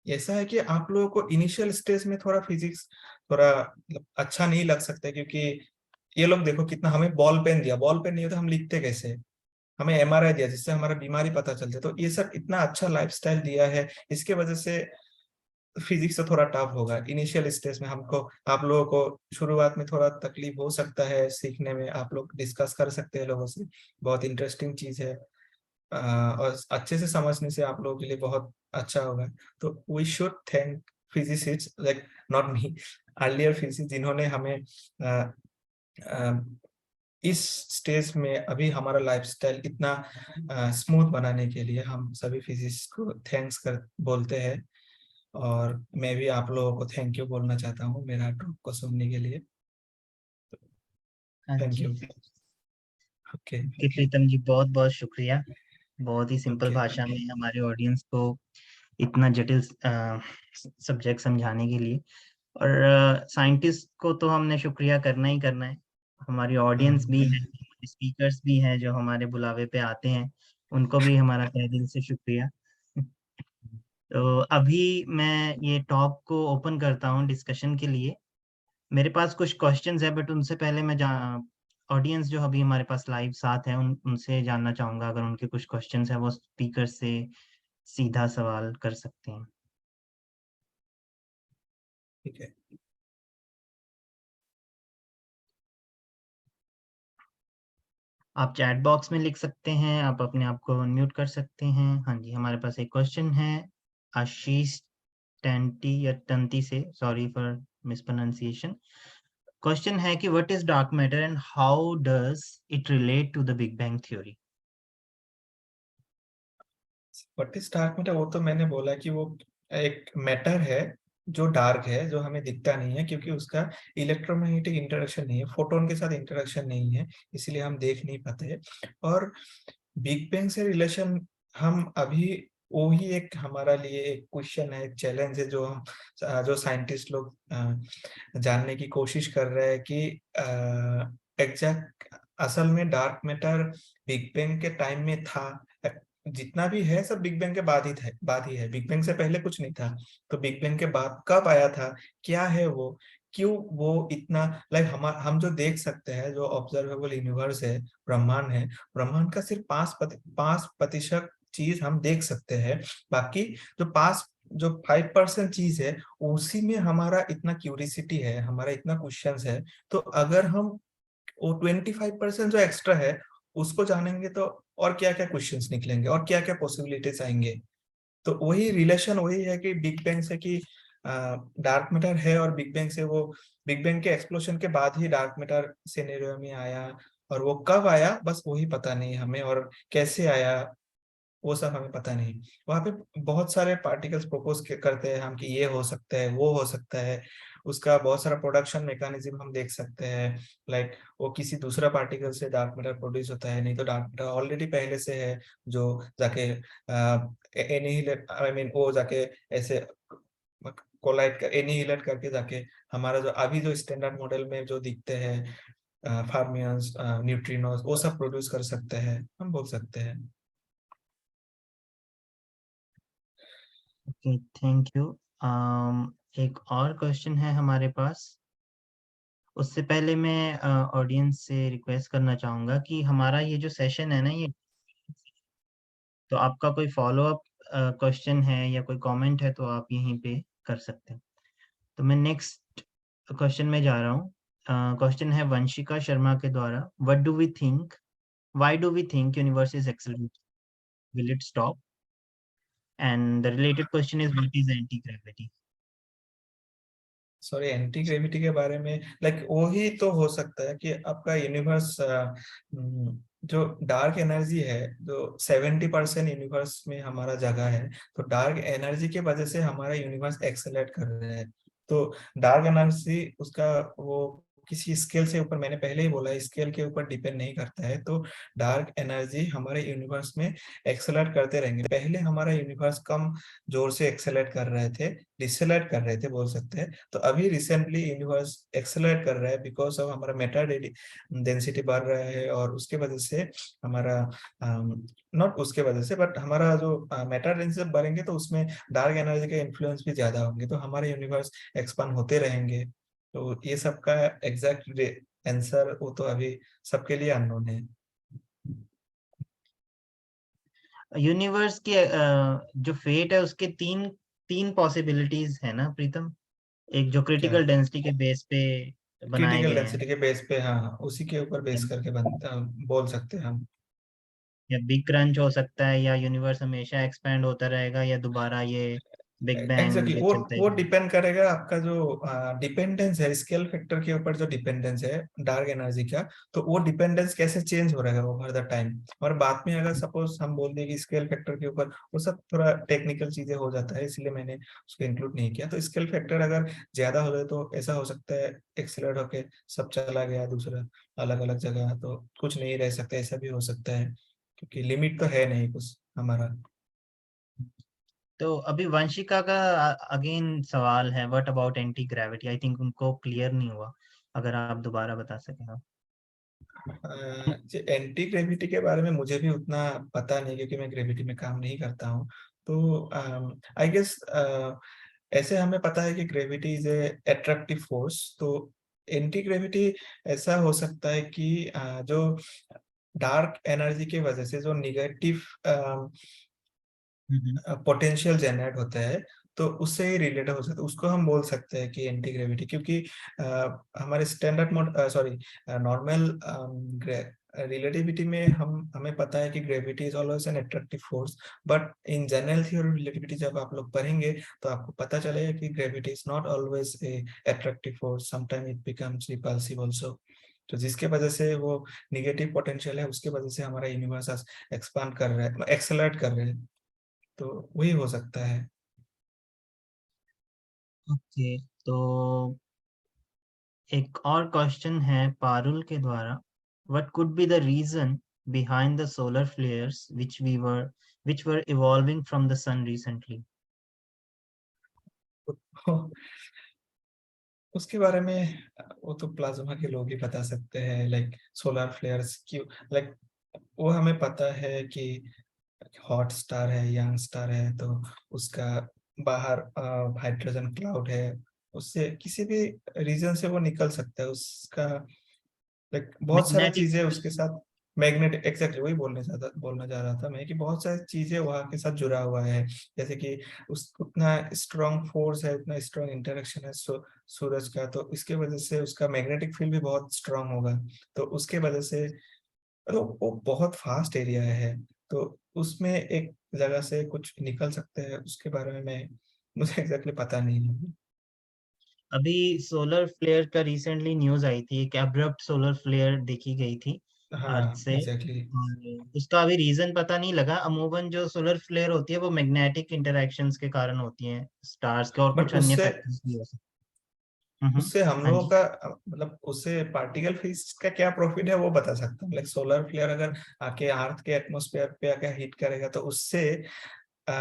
ऐसा है कि आप लोगों को इनिशियल स्टेज में थोड़ा फिजिक्स थोड़ा मतलब अच्छा नहीं लग सकता है, क्योंकि ये लोग देखो कितना, हमें बॉल पेन दिया, बॉल पेन नहीं होता हम लिखते कैसे, हमें एमआरआई दिया जिससे हमारा बीमारी पता चलती है, तो ये सब इतना अच्छा लाइफस्टाइल दिया है, इसके वजह से फिजिक्स से थोड़ा टफ होगा इनिशियल स्टेज में हमको। आप लोगों को शुरुआत में थोड़ा तकलीफ हो सकता है सीखने में, आप लोग डिस्कस कर सकते हैं लोगों से, बहुत इंटरेस्टिंग चीज है। और अच्छे से समझने से आप लोगों के लिए बहुत अच्छा होगा। तो we should thank physicist like, not me, earlier physicist, जिन्होंने हमें इस स्टेज में अभी हमारा लाइफस्टाइल इतना स्मूथ बनाने के लिए हम सभी फिजिसिस्ट को थैंक्स कर बोलते हैं। और मैं भी आप लोगों को थैंक यू बोलना चाहता हूँ मेरा टॉक को सुनने के लिए। हाँ थैंक जी। यू। ओके। कि प्रीतम जी, बहुत बहुत शुक्रिया। बहुत ही सिंपल ओके। भाषा में हमारे ऑडियंस को इतना जटिल सब्जेक्ट समझाने के लिए। और साइंटिस्ट को तो हमने शुक्रिया करना ही करना है। हमारी ऑडियंस भी है, स्पीकर्स भी हैं जो हमारे बुलावे पे आते हैं, उनको भी हमारा तहे दिल से शुक्रिया। तो अभी मैं ये टॉक को ओपन करता हूँ डिस्कशन के लिए। मेरे पास कुछ क्वेश्चंस है, बट उनसे पहले मैं ऑडियंस जो अभी हमारे पास लाइव साथ है उनसे जानना चाहूंगा, अगर उनके कुछ क्वेश्चंस है वो स्पीकर से सीधा सवाल कर सकते हैं। ठीक है। आप चैट बॉक्स में लिख सकते हैं, आप अपने आप को अनम्यूट कर सकते हैं। हाँ जी, हमारे पास एक क्वेश्चन है आशीष टेंटी या टंती से, सॉरी फॉर मिसप्रोनाउंसिएशन। क्वेश्चन है कि what is dark matter and how does it relate to the big bang theory? What is dark matter, वो तो मैंने बोला कि वो एक मैटर है जो डार्क है, जो हमें दिखता नहीं है, क्योंकि उसका इलेक्ट्रोमैग्नेटिक इंटरेक्शन नहीं है, फोटोन के साथ इंटरेक्शन नहीं है, इसलिए हम देख नहीं पाते हैं। और बिग बैंग से रिलेशन हम अभी, वो ही एक हमारा लिए एक क्वेश्चन है, एक चैलेंज है, जो हम जो साइंटिस्ट लोग जानने की कोशिश कर रहे हैं कि एग्जैक्ट असल में डार्क मैटर बिग बैंग के टाइम में था, जितना भी है सब बिग बैंग के बाद ही है, बिग बैंग से पहले कुछ नहीं था। तो बिग बैंग के बाद कब आया था, क्या है वो, क्यों वो इतना, लाइक हम जो देख सकते हैं, जो ऑब्जर्वेबल यूनिवर्स है, ब्रह्मांड है, ब्रह्मांड का सिर्फ 5% चीज हम देख सकते हैं। बाकी जो 5% चीज है, उसी में हमारा इतना क्यूरियोसिटी है, हमारा इतना क्वेश्चन है। तो अगर हम वो 25% जो एक्स्ट्रा है उसको जानेंगे, तो और क्या क्या क्वेश्चंस निकलेंगे और क्या क्या पॉसिबिलिटीज आएंगे। तो वही रिलेशन वही है कि बिग बैंग से कि डार्क मैटर है और बिग बैंग से वो बिग बैंग के एक्सप्लोशन के बाद ही डार्क मैटर सिनेरियो में आया, और वो कब आया बस वही पता नहीं हमें, और कैसे आया वो सब हमें पता नहीं। वहाँ पे बहुत सारे पार्टिकल्स प्रपोज करते हैं हम कि ये हो सकता है, वो हो सकता है, उसका बहुत सारा प्रोडक्शन मैकेनिज्म हम देख सकते हैं। लाइक वो किसी दूसरा पार्टिकल से डार्क मैटर प्रोड्यूस होता है, नहीं तो डार्क मैटर ऑलरेडी पहले से है जो जाके एनिहिलेट, आई मीन वो जाके ऐसे कोलाइड कर एनिहिलेट करके जाके हमारा जो अभी जो स्टैंडर्ड मॉडल में जो दिखते हैं फार्मियंस, न्यूट्रिनोस, वो सब प्रोड्यूस कर सकते हैं, हम बोल सकते हैं। Okay, thank you. एक और क्वेश्चन है हमारे पास। उससे पहले मैं ऑडियंस से रिक्वेस्ट करना चाहूंगा कि हमारा ये जो सेशन है ना, ये तो आपका कोई फॉलो अप क्वेश्चन है या कोई कमेंट है तो आप यहीं पे कर सकते हैं। तो मैं नेक्स्ट क्वेश्चन में जा रहा हूँ। क्वेश्चन है वंशिका शर्मा के द्वारा, what do we think, why do we think universe is accelerating, will it stop? And the related question is what is anti gravity? Sorry, anti gravity के बारे में लाइक वही तो हो सकता है कि आपका यूनिवर्स जो डार्क एनर्जी है, जो 70% यूनिवर्स में हमारा जगह है, तो डार्क एनर्जी के वजह से हमारा यूनिवर्स एक्सेलरेट कर रहा है। तो डार्क एनर्जी उसका वो किसी स्केल से ऊपर, मैंने पहले ही बोला स्केल के ऊपर डिपेंड नहीं करता है। तो डार्क एनर्जी हमारे यूनिवर्स में एक्सेलरेट करते रहेंगे। पहले हमारा यूनिवर्स कम जोर से एक्सेलरेट कर रहे थे, डिसेलरेट कर रहे थे बोल सकते हैं। तो अभी रिसेंटली यूनिवर्स एक्सेलरेट कर रहा है बिकॉज ऑफ हमारा मेटा डेंसिटी बढ़ रहा है, और उसके वजह से हमारा नॉट उसके वजह से बट हमारा जो मेटा डेंसिटी बढ़ेंगे तो उसमें डार्क एनर्जी के इन्फ्लुएंस भी ज्यादा होंगे, तो हमारे यूनिवर्स एक्सपांड होते रहेंगे। तो ये सबका एग्जैक्ट आंसर वो तो अभी सबके लिए अननोन है। यूनिवर्स के जो फेट है उसके तीन तीन पॉसिबिलिटीज है ना प्रीतम? एक जो क्या? क्रिटिकल डेंसिटी के बेस पे बनाए क्रिटिकल गए हैं, डेंसिटी के बेस पे, हाँ हाँ, उसी के ऊपर या बेस करके बोल सकते हैं हम। बिग क्रंच हो सकता है, या यूनिवर्स हमेशा एक्सपैंड होता रहेगा, या दोबारा ये बिग एग्जैक्टली बैंग चलता वो है। डिपेंड करेगा आपका जो डिपेंडेंस है स्केल फैक्टर के ऊपर, जो डिपेंडेंस है डार्क एनर्जी का, तो वो डिपेंडेंस कैसे चेंज हो रहेगा ओवर द टाइम। और बाद में अगर सपोज हम बोल दें कि स्केल फैक्टर के ऊपर, वो सब थोड़ा टेक्निकल चीजें हो जाता है, इसलिए मैंने उसको इंक्लूड नहीं किया। तो स्केल फैक्टर अगर ज्यादा हो जाए तो ऐसा हो सकता है एक्सेलरेट होके सब चला गया दूसरा अलग अलग जगह, तो कुछ नहीं रह सकता, ऐसा भी हो सकता है, क्योंकि लिमिट तो है नहीं कुछ हमारा। तो अभी वंशिका का अगेन सवाल है, what about anti gravity? I think उनको क्लियर नहीं हुआ, अगर आप दोबारा बता सकें आप। एंटी ग्रेविटी के बारे में मुझे भी उतना पता नहीं, क्योंकि मैं ग्रेविटी में काम नहीं करता हूँ। तो आई गेस ऐसे हमें पता है कि gravity is a attractive force. तो एंटी ग्रेविटी ऐसा हो सकता है कि जो डार्क एनर्जी की वजह से जो निगेटिव हम्म। पोटेंशियल जनरेट होता है, तो उससे ही रिलेटेड हो सकता है, उसको हम बोल सकते हैं कि एंटी ग्रेविटी। क्योंकि हमारे standard mode sorry normal relativity में हमें पता है कि gravity is always an attractive force. But in general theory relativity जब आप लोग पढ़ेंगे तो आपको पता चलेगा कि gravity is not always a attractive force, sometime it becomes repulsive also. तो जिसके वजह से वो निगेटिव पोटेंशियल है, उसके वजह से हमारा यूनिवर्स एक्सपांड कर रहा है, एक्सेलरेट कर रहे हैं। तो वही हो सकता है। ओके, तो एक और क्वेश्चन है पारुल के द्वारा, what could be the reason behind the solar flares which were evolving from the sun recently? उसके बारे में वो तो प्लाज्मा के लोग ही बता सकते हैं, लाइक सोलर फ्लेयर्स क्यों, लाइक वो हमें पता है कि हॉट स्टार है, यंग स्टार है, तो उसका बाहर हाइड्रोजन क्लाउड है, उससे किसी भी रीजन से वो निकल सकता है उसका, लाइक बहुत सारी मैग्नेटिक चीजें फील्ड। उसके साथ। मैग्नेटिक, एग्जैक्टली वही बोलना चाह रहा था मैं, कि बहुत सारी चीजें वहाँ के साथ जुड़ा हुआ है। जैसे कि उस उतना स्ट्रॉन्ग फोर्स है, उतना स्ट्रॉन्ग इंटरेक्शन है सूरज का, तो इसके वजह से उसका मैग्नेटिक फील्ड भी बहुत स्ट्रॉन्ग होगा। तो उसके वजह से, तो वो बहुत फास्ट एरिया है, तो उसमें एक जगह से कुछ निकल सकते हैं, उसके बारे में मैं मुझे एग्जैक्टली पता नहीं है। अभी सोलर फ्लेयर का रिसेंटली न्यूज आई थी, एक एब्रप्ट सोलर फ्लेयर देखी गई थी अर्थ हाँ से। एग्जैक्टली। और उसका अभी रीजन पता नहीं लगा। अमूमन जो सोलर फ्लेयर होती है वो मैग्नेटिक इंटरेक्शंस के कारण होती हैं स्टार्स के, और बट कुछ अन्य उससे फैक्टर्स भी हो सकते हैं। उससे हम हाँ लोगों जी। का मतलब उससे पार्टिकल फिजिक्स का क्या प्रॉफिट है वो बता सकता हूँ। लाइक सोलर फ्लेयर अगर आके अर्थ के एटमॉस्फेयर पे आके हिट करेगा तो उससे आ,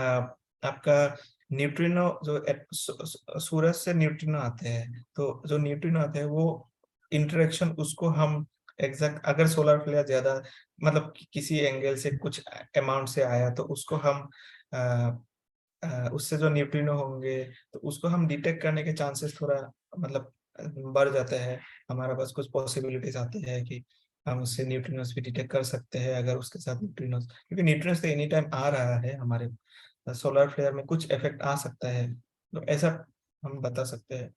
आपका न्यूट्रिनो जो सूरज से न्यूट्रिनो आते हैं, तो जो न्यूट्रिनो आते हैं वो इंटरेक्शन उसको हम एग्जैक्ट अगर सोलर फ्लेयर ज्यादा मतलब किसी एंगल से कुछ अमाउंट से आया तो उसको हम उससे जो न्यूट्रिनो होंगे तो उसको हम डिटेक्ट करने के चांसेस थोड़ा मतलब बढ़ जाते हैं। हमारे पास कुछ पॉसिबिलिटीज आती है कि हम उससे न्यूट्रिनोस भी डिटेक्ट कर सकते हैं अगर उसके साथ न्यूट्रिनोस, क्योंकि न्यूट्रिनोस तो एनी टाइम आ रहा है हमारे सोलर फ्लेयर में कुछ इफेक्ट आ सकता है, तो ऐसा हम बता सकते हैं।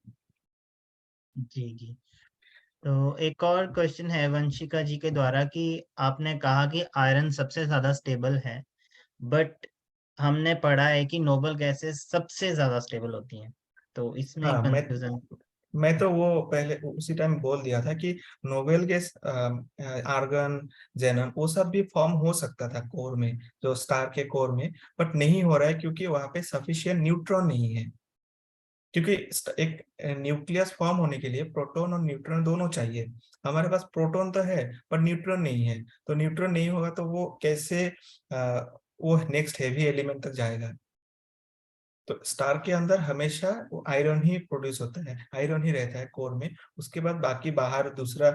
जी जी। तो एक और क्वेश्चन है वंशिका जी के द्वारा कि आपने कहा कि आयरन सबसे ज्यादा स्टेबल है, बट हमने पढ़ा है कि नोबल गैसेस सबसे ज्यादा स्टेबल होती हैं, तो इसमें हाँ कंफ्यूजन। मैं तो वो पहले उसी टाइम बोल दिया था कि नोवेल गैस आर्गन जेनन वो सब भी फॉर्म हो सकता था कोर में, जो स्टार के कोर में, बट नहीं हो रहा है क्योंकि वहां पे सफिशिएंट न्यूट्रॉन नहीं है। क्योंकि एक न्यूक्लियस फॉर्म होने के लिए प्रोटॉन और न्यूट्रॉन दोनों चाहिए। हमारे पास प्रोटॉन तो है पर न्यूट्रॉन नहीं है, तो न्यूट्रॉन नहीं होगा तो वो कैसे वो नेक्स्ट हेवी एलिमेंट तक जाएगा। तो स्टार के अंदर हमेशा वो आयरन ही प्रोड्यूस होता है, आयरन ही रहता है कोर में। उसके बाद बाकी बाहर दूसरा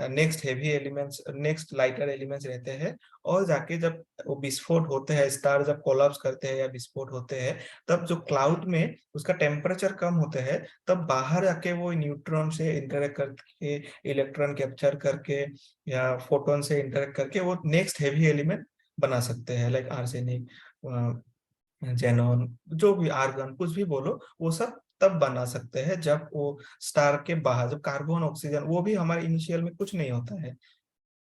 next heavy elements next lighter elements रहते हैं। और जाके जब वो विस्फोट होते हैं, स्टार जब कोलैप्स करते हैं या विस्फोट होते हैं, तब जो क्लाउड में उसका टेम्परेचर कम होता है, तब बाहर आके वो न्यूट्रॉन से इंटरेक्ट करके इलेक्ट्रॉन कैप्चर करके या फोटोन से इंटरेक्ट करके वो नेक्स्ट हेवी एलिमेंट बना सकते हैं, लाइक आर्सेनिक, जेनॉन, जो भी आर्गन कुछ भी बोलो, वो सब तब बना सकते हैं जब वो स्टार के बाहर जो कार्बन ऑक्सीजन वो भी हमारे इनिशियल में कुछ नहीं होता है।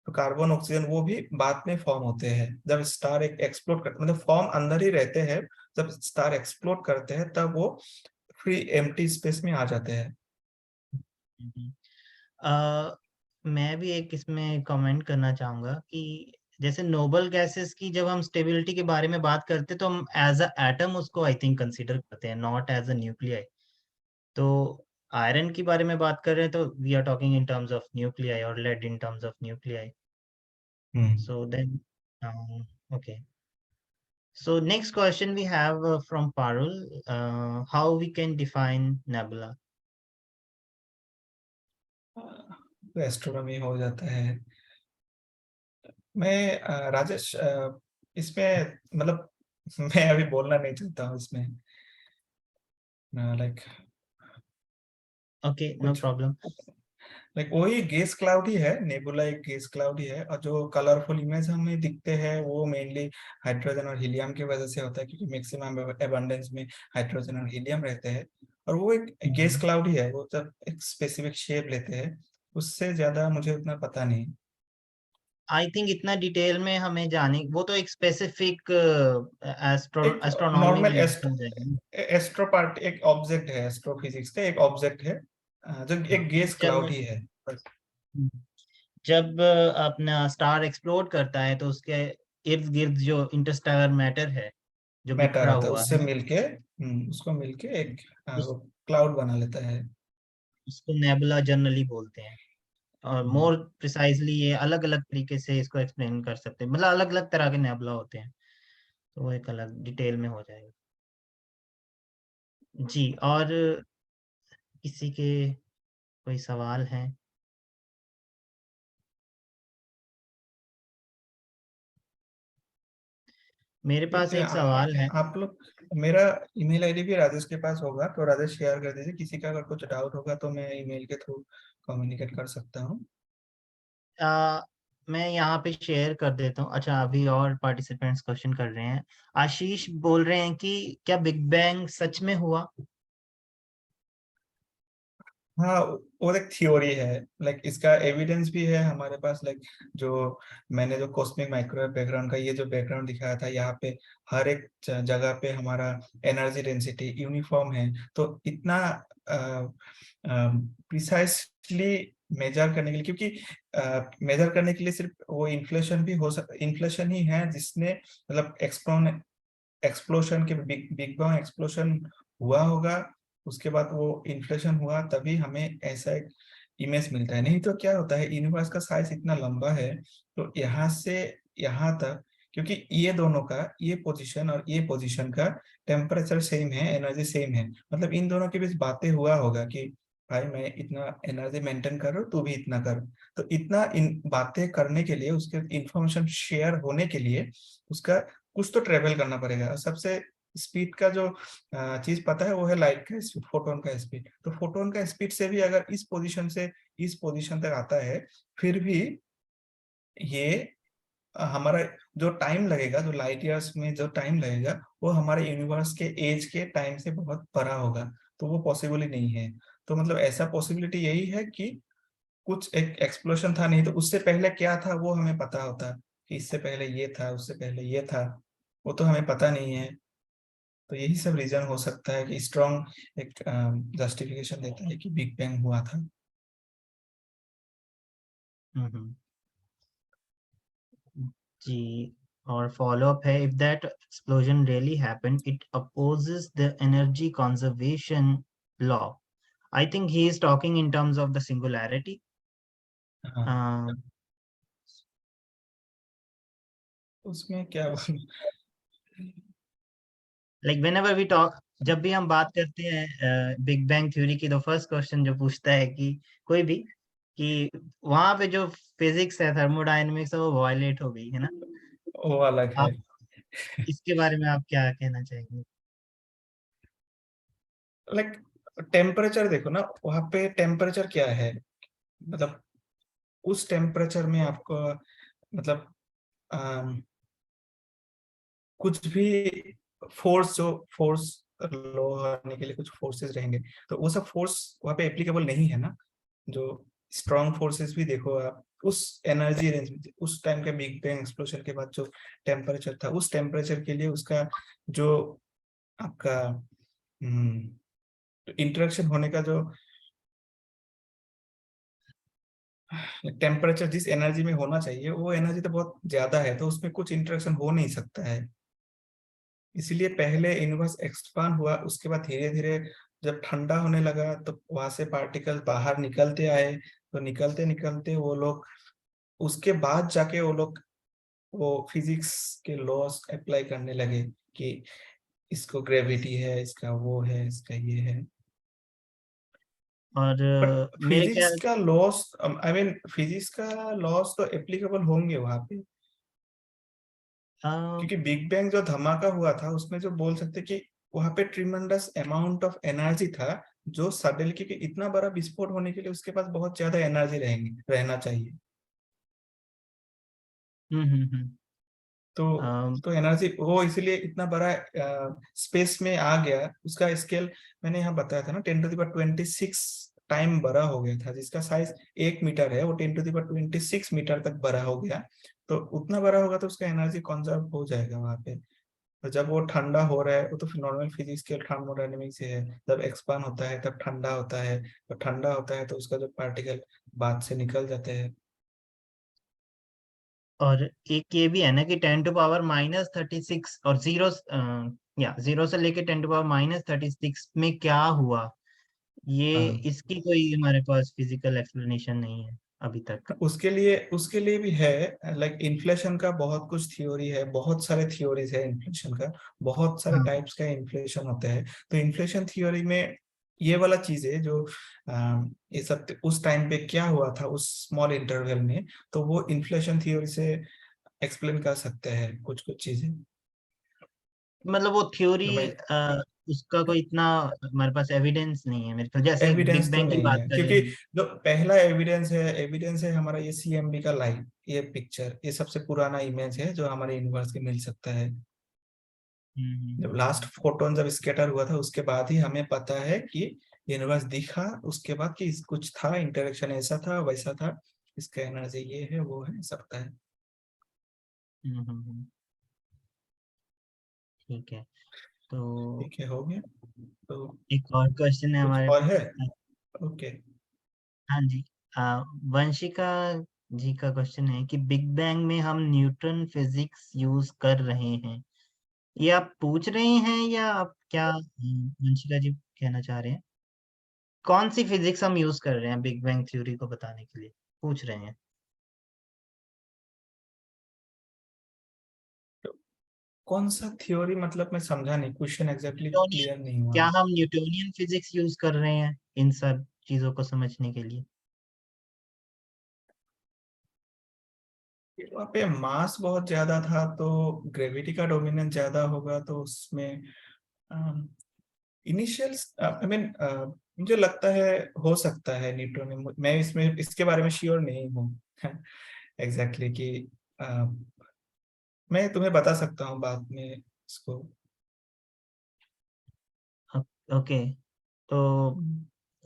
तो कार्बन ऑक्सीजन वो भी बाद में फॉर्म होते हैं जब स्टार एक एक्सप्लोड कर मतलब फॉर्म अंदर ही रहते हैं। जब स्टार एक्सप्लोड करते हैं तब वो फ्री एम्प्टी स्पेस में आ जाते हैं। अ, मैं भी एक इसमें कमेंट करना चाहूंगा कि जैसे नोबल गैसेस की जब हम स्टेबिलिटी के बारे में बात करते हैं तो हम एज अ एटम उसको आई थिंक कंसीडर करते हैं, नॉट एज अ न्यूक्लियाई। तो आयरन के बारे में बात कर रहे हैं तो we are talking in terms of nuclei, और lead in terms of nuclei. Hmm. So then okay, so next question we have from Parul, how we can define nebula? तो एस्ट्रोनॉमी हो जाता है। मैं राजेश इसमें मतलब मैं अभी बोलना नहीं चाहता हूँ इसमें, लाइक Okay, no कुछ problem. लाइक वही गैस क्लाउड ही है, नेबुला एक गैस क्लाउड ही है, और जो कलरफुल इमेज हमें दिखते हैं वो मेनली हाइड्रोजन और हीलियम की वजह से होता है, क्योंकि मैक्सिमम एबंडेंस में हाइड्रोजन और हीलियम रहते हैं। और वो एक गैस हम्म। क्लाउड ही है, वो जब एक स्पेसिफिक शेप लेते हैं, उससे ज्यादा मुझे उतना पता नहीं। आई थिंक इतना डिटेल में हमें जाने, वो तो एक स्पेसिफिक एक एस्ट्रोनॉमी में नॉर्मल एंटर हो जाएगा ना। एस्ट्रो पार्ट एक ऑब्जेक्ट है, एस्ट्रोफिजिक्स का एक ऑब्जेक्ट है, जो हाँ, एक गैस क्लाउड जब ही है बस। जब अपना स्टार एक्सप्लोड करता है तो उसके इर्द गिर्द जो इंटरस्टेलर मैटर है जो मैटर बिखरा आता है, हुआ उससे है, मिलके उसको मिलके एक उस वो क्लाउड बना लेता है। उसको नेबुला जनरली बोलते हैं। और हम्म। मोर प्रिसाइजली ये अलग अलग तरीके से इसको एक्सप्लेन कर सकते हैं, मतलब अलग अलग तरह के नेबुला होते हैं, तो वो एक अलग डिटेल में हो जाएगा। जी, और किसी के कोई सवाल है? मेरे ठीक पास है। एक सवाल है। आप लोग मेरा ईमेल आईडी भी राजेश के पास होगा, तो राजेश शेयर कर दीजिए, किसी का अगर कुछ डाउट होगा तो मैं ईमेल के थ्रू कम्युनिकेट कर सकता हूँ। आ, मैं यहाँ पे शेयर कर देता हूँ। अच्छा, अभी और पार्टिसिपेंट्स क्वेश्चन कर रहे हैं। आशीष बोल रहे हैं कि क्या बिग बैंग सच में हुआ? हाँ, वो एक थ्योरी है, लाइक इसका एविडेंस भी है हमारे पास। लाइक जो मैंने जो कॉस्मिक माइक्रोवेव बैकग्राउंड का ये जो बैकग्राउंड दिखाया था, यहाँ पे हर एक जगह पे हमारा एनर्जी डेंसिटी यूनिफॉर्म है। तो इतना प्रिसाइसली मेजर करने के लिए, क्योंकि मेजर करने के लिए सिर्फ वो इन्फ्लेशन भी हो सकता, इन्फ्लेशन ही है जिसने मतलब एक्सप्लोशन के बिग बिग बैंग एक्सप्लोशन हुआ होगा, उसके बाद वो इन्फ्लेशन हुआ, तभी हमें ऐसा एक इमेज मिलता है। नहीं तो क्या होता है, यूनिवर्स का साइज इतना लंबा है, तो यहाँ से यहाँ तक, क्योंकि ये दोनों का, ये पोजीशन और ये पोजीशन का टेम्परेचर सेम है, एनर्जी सेम है, मतलब इन दोनों के बीच बातें हुआ होगा कि भाई मैं इतना एनर्जी मेंटेन कर रहा हूँ, तू भी इतना कर। तो इतना इन बातें करने के लिए, उसके इंफॉर्मेशन शेयर होने के लिए उसका कुछ तो ट्रेवल करना पड़ेगा। सबसे स्पीड का जो चीज पता है वो है लाइट का स्पीड, फोटोन का स्पीड। तो फोटोन का स्पीड से भी अगर इस पोजीशन से इस पोजीशन तक आता है, फिर भी ये हमारा जो टाइम लगेगा, जो लाइट ईयर्स में जो टाइम लगेगा, वो हमारे यूनिवर्स के एज के टाइम से बहुत बड़ा होगा। तो वो पॉसिबल ही नहीं है। तो मतलब ऐसा पॉसिबिलिटी यही है कि कुछ एक एक्सप्लोशन था, नहीं तो उससे पहले क्या था वो हमें पता होता, कि इससे पहले ये था, उससे पहले ये था, वो तो हमें पता नहीं है। तो यही सब रीजन हो सकता है कि स्ट्रॉन्ग एक जस्टिफिकेशन देता है कि बिग बैंग हुआ था। हम्म। जी, और फॉलो अप है, if that explosion really happened it opposes the energy conservation law. I think he is talking in terms of the singularity. हाँ, उसमें क्या लाइक व्हेनेवर वी टॉक, जब भी हम बात करते हैं बिग बैंग थ्योरी की, तो फर्स्ट क्वेश्चन जो पूछता है कि कोई भी, कि वहां पे जो फिजिक्स है, थर्मोडायनेमिक्स है, वो वायलेट हो गई है ना। वो अलग है। आप इसके बारे में आप क्या कहना चाहेंगे? लाइक टेम्परेचर देखो ना, वहां पे टेम्परेचर क्या है, मतलब उस टेम्परेचर में आपको मतलब अम, कुछ भी फोर्स, जो फोर्स लो होने के लिए कुछ फोर्सेस रहेंगे, तो वो सब फोर्स वहां पे एप्लीकेबल नहीं है ना। जो स्ट्रॉन्ग फोर्सेस भी देखो आप, उस एनर्जी रेंज में, उस टाइम के बिग बैंग एक्सप्लोजन के बाद जो टेम्परेचर था, उस टेम्परेचर के लिए उसका जो आपका इंटरेक्शन होने का जो टेम्परेचर जिस एनर्जी में होना चाहिए, वो एनर्जी तो बहुत ज्यादा है, तो उसमें कुछ इंटरेक्शन हो नहीं सकता है। इसीलिए पहले यूनिवर्स एक्सपांड हुआ, उसके बाद धीरे धीरे जब ठंडा होने लगा, तो वहां से पार्टिकल बाहर निकलते आए। तो निकलते निकलते वो लोग, उसके बाद जाके वो लोग वो फिजिक्स के लॉस अप्लाई करने लगे, कि इसको ग्रेविटी है, इसका वो है, इसका ये है। और बट मेरे फिजिक्स ख्याल, का लॉस, आई मीन फिजिक्स का लॉस तो एप्लीकेबल होंगे वहां पे, क्योंकि बिग बैंग जो धमाका हुआ था उसमें जो बोल सकते कि वहां पे ट्रिमेंडस अमाउंट ऑफ एनर्जी था, जो सडनली, क्योंकि इतना बड़ा विस्फोट होने के लिए उसके पास बहुत ज्यादा एनर्जी रहेंगी, रहना चाहिए। हम्म। तो एनर्जी वो इसीलिए इतना बड़ा स्पेस में आ गया, उसका स्केल मैंने यहाँ बताया था ना, 10⁻26 टाइम बड़ा हो गया था, जिसका साइज 1 मीटर है, वो 10⁻26 मीटर तक बड़ा हो गया। तो उतना बड़ा होगा तो उसका एनर्जी कंजर्व हो जाएगा वहां पे। तो जब वो ठंडा हो रहा है, वो तो फिर नॉर्मल फिजिक्स के थर्मोडायनेमिक्स से है, जब एक्सपांड होता है तब ठंडा होता है, तो ठंडा होता है तो उसका जो पार्टिकल बाद से निकल जाते हैं। और एक ये भी है ना कि 10⁻36 और जीरो, या जीरो से लेके 10⁻36 में क्या हुआ, ये हाँ, इसकी कोई हमारे पास फिजिकल एक्सप्लेनेशन नहीं है अभी तक। उसके लिए भी है, लाइक इन्फ्लेशन का बहुत कुछ थ्योरी है, बहुत सारे थ्योरीज है इन्फ्लेशन का, बहुत सारे हाँ, टाइप्स का इन्फ्लेशन होता है। तो इन्फ्लेशन थ्योरी में ये वाला चीज है जो ये सब उस टाइम पे क्या हुआ था उस स्मॉल इंटरवल में, तो वो इन्फ्लेशन थ्योरी से एक्सप्लेन कर सकते हैं कुछ कुछ चीजें। मतलब वो थ्योरी, तो मैं, उसका कोई इतना हमारे पास एविडेंस नहीं है मेरे ख्याल, जैसे बिग एविडेंस तो बैंग की नहीं बात है, कर रहे क्योंकि हैं। जो पहला एविडेंस है हमारा ये सीएमबी का लाइट, ये पिक्चर, ये सबसे पुराना इमेज है जो हमारे यूनिवर्स के मिल सकता है। जब लास्ट फोटोन जब स्कैटर हुआ था उसके बाद ही हमें पता है कि यूनिवर्स दिखा, उसके बाद कि कुछ था, इंटरेक्शन ऐसा था वैसा था, इसका एनर्जी ये है वो है सबका है। ठीक है, तो ठीक है, हो गया। तो एक और क्वेश्चन है कुछ हमारे और पास। है? ओके। हाँ जी, वंशिका जी का क्वेश्चन है कि बिग बैंग में हम न्यूटन फिजिक्स यूज कर रहे हैं, ये आप पूछ रहे हैं या आप क्या वंशिका जी कहना चाह रहे हैं? कौन सी फिजिक्स हम यूज कर रहे हैं बिग बैंग थ्योरी को बताने के लिए पूछ रहे हैं? तो कौन सा थ्योरी, मतलब मैं समझा नहीं, क्वेश्चन एग्जैक्टली न्यूटोनियन, क्लियर नहीं हुआ। क्या हम न्यूटोनियन फिजिक्स यूज कर रहे हैं इन सब चीजों को समझने के लिए? वहाँ पे मास बहुत ज्यादा था तो ग्रेविटी का डोमिनेंस ज्यादा होगा, तो उसमें इनिशियल आई मीन मुझे लगता है हो सकता है न्यूटन, मैं इसमें इसके बारे में श्योर नहीं हूँ एग्जैक्टली कि मैं तुम्हें बता सकता हूँ बाद में इसको। ओके, तो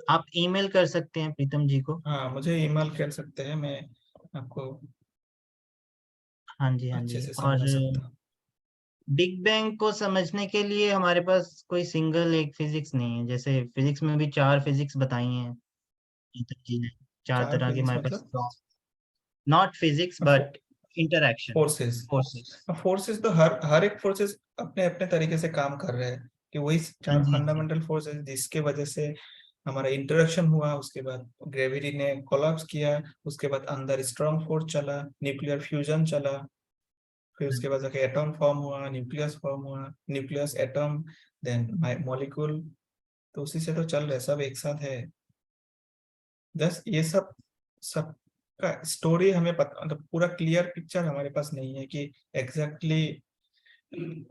आप ईमेल कर सकते हैं प्रीतम जी को। हाँ, मुझे ईमेल कर सकते हैं, मैं आपको हाँ जी, हाँ अच्छे जी। से और समझा सकता हूँ। बिग बैंग को समझने के लिए हमारे पास कोई सिंगल एक फिजिक्स नहीं है, जैसे फिजिक्स में भी 4 फिजिक्स बताई हैं प्रीतम जी ने। 4 चार तरह की फिजिक्स हमारे पास, मतलब? Not physics but interaction forces. Forces. Forces तो हर एक फोर्सेस अपने अपने तरीके से काम कर रहे हैं, कि वही हाँ चार जी, हाँ जी। फंडामेंटल फोर्सेस जिसके वजह से हमारा इंटरेक्शन हुआ, उसके बाद ग्रेविटी ने कोलैप्स किया, उसके बाद अंदर स्ट्रॉन्ग फोर्स चला, न्यूक्लियर फ्यूजन चला, फिर हाँ उसके बाद जाके एटॉम फॉर्म हुआ, न्यूक्लियस फॉर्म हुआ, न्यूक्लियस एटॉम, देन मॉलिक्यूल। तो उसी से तो चल रहा है, सब एक साथ है। जस्ट ये सब सब का स्टोरी हमें पता, मतलब पूरा क्लियर पिक्चर हमारे पास नहीं है कि एग्जैक्टली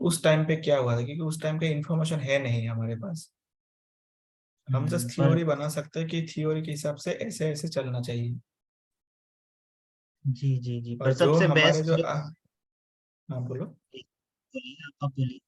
उस टाइम पे क्या हुआ था, क्योंकि उस टाइम पे इंफॉर्मेशन है नहीं हमारे पास। हम जस्ट पर थ्योरी बना सकते हैं कि थ्योरी के हिसाब से ऐसे ऐसे चलना चाहिए। जी, जी, जी, पर और जो सबसे हमारे बेस्ट जो जो, हाँ बोलो। बोलिए, आप बोलिए।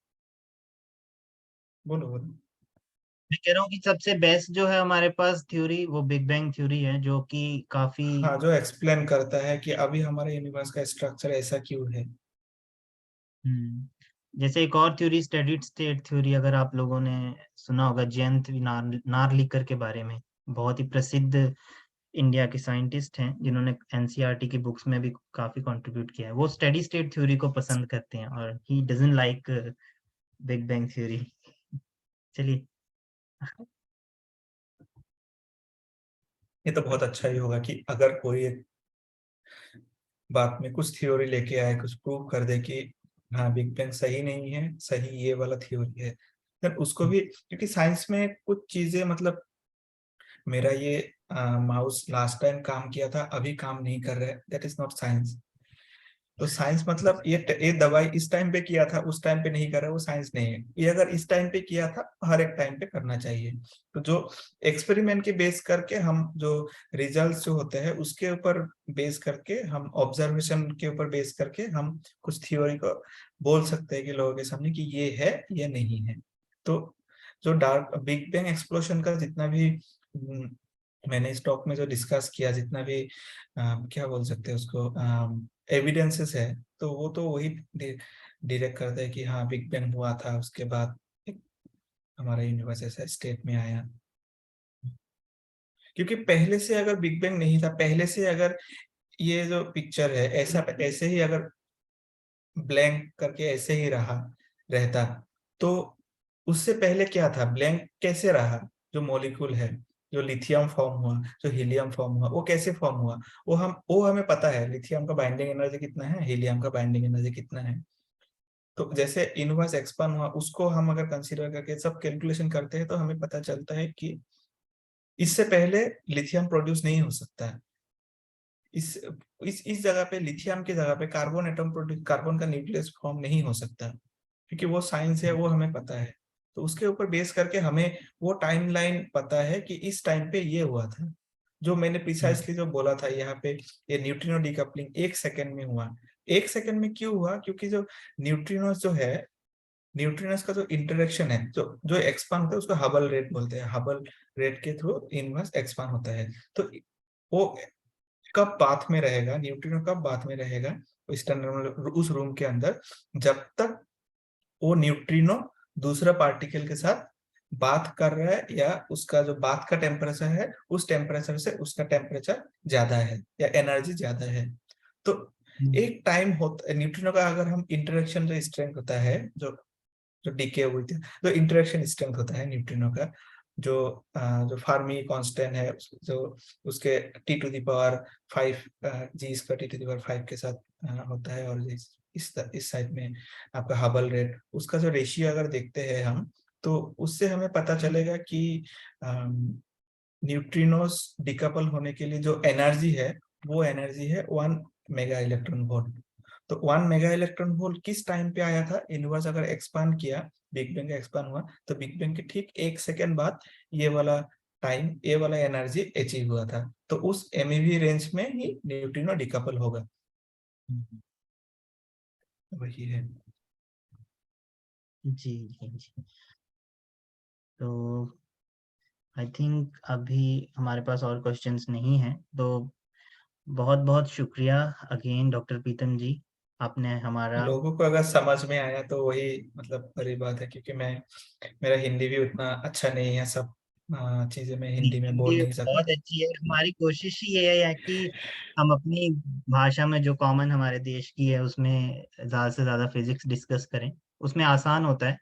बोलो बोलो। मैं कह रहा हूँ कि सबसे बेस्ट जो है हमारे पास थ्योरी वो बिग बैंग थ्योरी है, जो कि काफी हाँ, जो एक्सप्लेन करता है कि अभी हमारे यूनिवर्स का स्ट्रक्चर ऐसा क्यों है। हम्म, जैसे एक और थ्योरी स्टेडी स्टेट थ्योरी, अगर आप लोगों ने सुना होगा, जयंत नार्लिकर के बारे में, बहुत ही प्रसिद्ध इंडिया के साइंटिस्ट हैं जिन्होंने एनसीईआरटी की बुक्स में भी काफी कंट्रीब्यूट किया है। वो स्टेडी स्टेट थ्योरी को पसंद करते हैं और he doesn't like big bang theory. चलिए। ये तो बहुत अच्छा ही होगा कि अगर कोई एक बात में कुछ थ्योरी लेके आए, कुछ प्रूव कर दे कि हाँ बिग बैंग सही नहीं है, सही ये वाला थ्योरी है, फिर उसको भी, क्योंकि साइंस में कुछ चीजें, मतलब मेरा ये माउस लास्ट टाइम काम किया था अभी काम नहीं कर रहा है, दैट इज नॉट साइंस। तो साइंस मतलब ये दवाई इस टाइम पे किया था उस टाइम पे नहीं कर रहा, वो साइंस नहीं है। ये अगर इस टाइम पे किया था हर एक टाइम पे करना चाहिए। तो जो एक्सपेरिमेंट के बेस करके हम जो रिजल्ट्स जो होते हैं उसके ऊपर बेस करके, हम ऑब्जर्वेशन के ऊपर बेस करके हम कुछ थ्योरी को बोल सकते हैं कि लोगों के सामने कि ये है, ये नहीं है। तो जो डार्क बिग बैंग एक्सप्लोशन का जितना भी मैंने इस टॉक में जो डिस्कस किया, जितना भी क्या बोल सकते हैं उसको, एविडेंसेस है, तो वो तो वही डायरेक्ट करता है कि हाँ बिग बैंग हुआ था, उसके बाद एक हमारा यूनिवर्स ऐसा स्टेट में आया। क्योंकि पहले से अगर बिग बैंग नहीं था, पहले से अगर ये जो पिक्चर है ऐसा ऐसे ही अगर ब्लैंक करके ऐसे ही रहा रहता, तो उससे पहले क्या था, ब्लैंक कैसे रहा? जो मॉलिक्यूल है, जो लिथियम फॉर्म हुआ, जो हीलियम फॉर्म हुआ, वो कैसे फॉर्म हुआ? वो हमें पता है, लिथियम का बाइंडिंग एनर्जी कितना है, हीलियम का बाइंडिंग एनर्जी कितना है। तो जैसे यूनिवर्स एक्सपांड हुआ, उसको हम अगर कंसीडर करके सब कैलकुलेशन करते हैं तो हमें पता चलता है कि इससे पहले लिथियम प्रोड्यूस नहीं हो सकता है। इस इस जगह पे, लिथियम की जगह पे कार्बन एटम प्रोड्यूस, कार्बन का न्यूक्लियस फॉर्म नहीं हो सकता, क्योंकि वो साइंस है, वो हमें पता है। तो उसके ऊपर बेस करके हमें वो टाइमलाइन पता है कि इस टाइम पे ये हुआ था। जो मैंने प्रिसाइसली जो बोला था यहाँ पे, ये न्यूट्रिनो डिकपलिंग 1 सेकंड में हुआ। 1 सेकंड में क्यों हुआ? क्योंकि जो न्यूट्रिनोस जो है न्यूट्रिनोस का जो इंटरेक्शन है, जो जो एक्सपांड होता है उसको हबल रेट बोलते हैं। हबल रेट के थ्रू यूनिवर्स एक्सपांड होता है। तो वो कब पाथ में रहेगा, न्यूट्रिनो कब पाथ में रहेगा उस उस रूम के अंदर, जब तक वो न्यूट्रिनो दूसरा पार्टिकल के साथ बात कर रहा है, या उसका जो बात का टेम्परेचर है उस टेम्परेचर से उसका टेम्परेचर ज्यादा है या एनर्जी ज्यादा है। तो एक टाइम होता न्यूट्रिनो का, अगर हम इंटरेक्शन जो स्ट्रेंथ होता है, जो जो डीके हुई थी, तो इंटरेक्शन स्ट्रेंथ होता है न्यूट्रिनो का, जो जो फार्मी कांस्टेंट है, जो उसके T⁵ जी इसका T⁵ के साथ होता है, और इस साइड में आपका हबल रेट, उसका जो रेशियो अगर देखते हैं हम, तो उससे हमें पता चलेगा कि न्यूट्रिनोस डिकपल होने के लिए जो एनर्जी है, वो एनर्जी है 1 मेगा इलेक्ट्रॉन वोल्ट। तो 1 मेगा इलेक्ट्रॉन वोल्ट किस टाइम पे आया था, यूनिवर्स अगर एक्सपांड किया, बिग बैंग का एक्सपांड हुआ, तो बिग बैंग के ठीक 1 सेकेंड बाद ये वाला टाइम, ये वाला एनर्जी अचीव हुआ था। तो उस एमईवी रेंज में ही न्यूट्रिनो डिकपल होगा। वही है। जी जी जी। तो आई थिंक अभी हमारे पास और क्वेश्चंस नहीं हैं, तो बहुत बहुत शुक्रिया अगेन डॉक्टर प्रीतम जी, आपने हमारा। लोगों को अगर समझ में आया तो वही मतलब बड़ी बात है, क्योंकि मेरा हिंदी भी उतना अच्छा नहीं है, सब चीजें मैं हिंदी में बोल हिंदी नहीं सकता। बहुत अच्छी है, हमारी कोशिश ही ये है कि हम अपनी भाषा में जो कॉमन हमारे देश की है उसमें ज्यादा से ज्यादा फिजिक्स डिस्कस करें, उसमें आसान होता है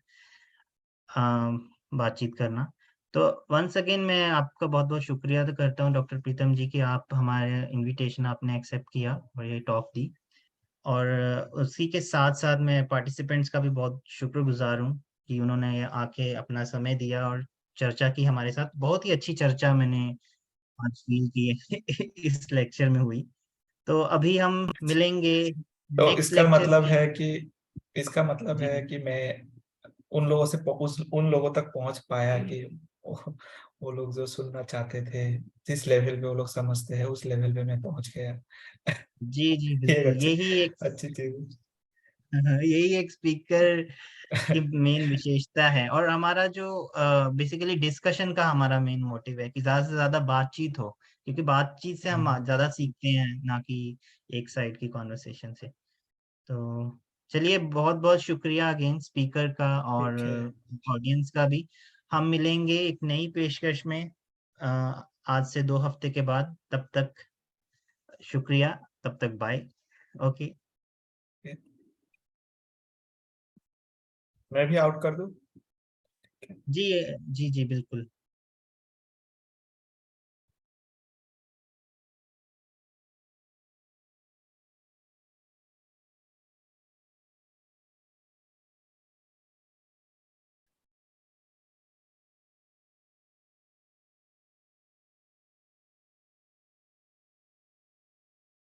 बातचीत करना। तो वंस अगेन मैं आपका बहुत बहुत शुक्रिया तो करता हूँ डॉक्टर प्रीतम जी, कि आप हमारे इनविटेशन आपने एक्सेप्ट किया और ये टॉक दी। और उसी के साथ साथ मैं पार्टिसिपेंट्स का भी बहुत शुक्रगुजार हूँ कि उन्होंने आके अपना समय दिया और चर्चा की हमारे साथ। बहुत ही अच्छी चर्चा मैंने आज फील की है इस लेक्चर में हुई। तो अभी हम मिलेंगे तो नेक्स्ट लेक्चर में। इसका मतलब है जी कि मैं उन लोगों से उन लोगों तक पहुंच पाया कि वो लोग जो सुनना चाहते थे, जिस लेवल पे वो लोग समझते हैं, उस लेवल पे मैं पहुंच गया। जी जी ये बिल्कुल, अच्छी यही एक अच्छी चीज यही एक स्पीकर है। की मेन विशेषता है। और हमारा जो बेसिकली डिस्कशन का हमारा मेन मोटिव है कि ज्यादा से ज्यादा बातचीत हो, क्योंकि बातचीत से हम ज्यादा सीखते हैं, ना कि एक साइड की कॉन्वर्सेशन से। तो चलिए, बहुत बहुत शुक्रिया अगेन स्पीकर का और ठीक है। ऑडियंस का भी। हम मिलेंगे एक नई पेशकश में अ, आज से 2 हफ्ते के बाद। तब तक शुक्रिया, तब तक बाय। ओके। मैं भी आउट कर दूं? जी जी जी बिल्कुल।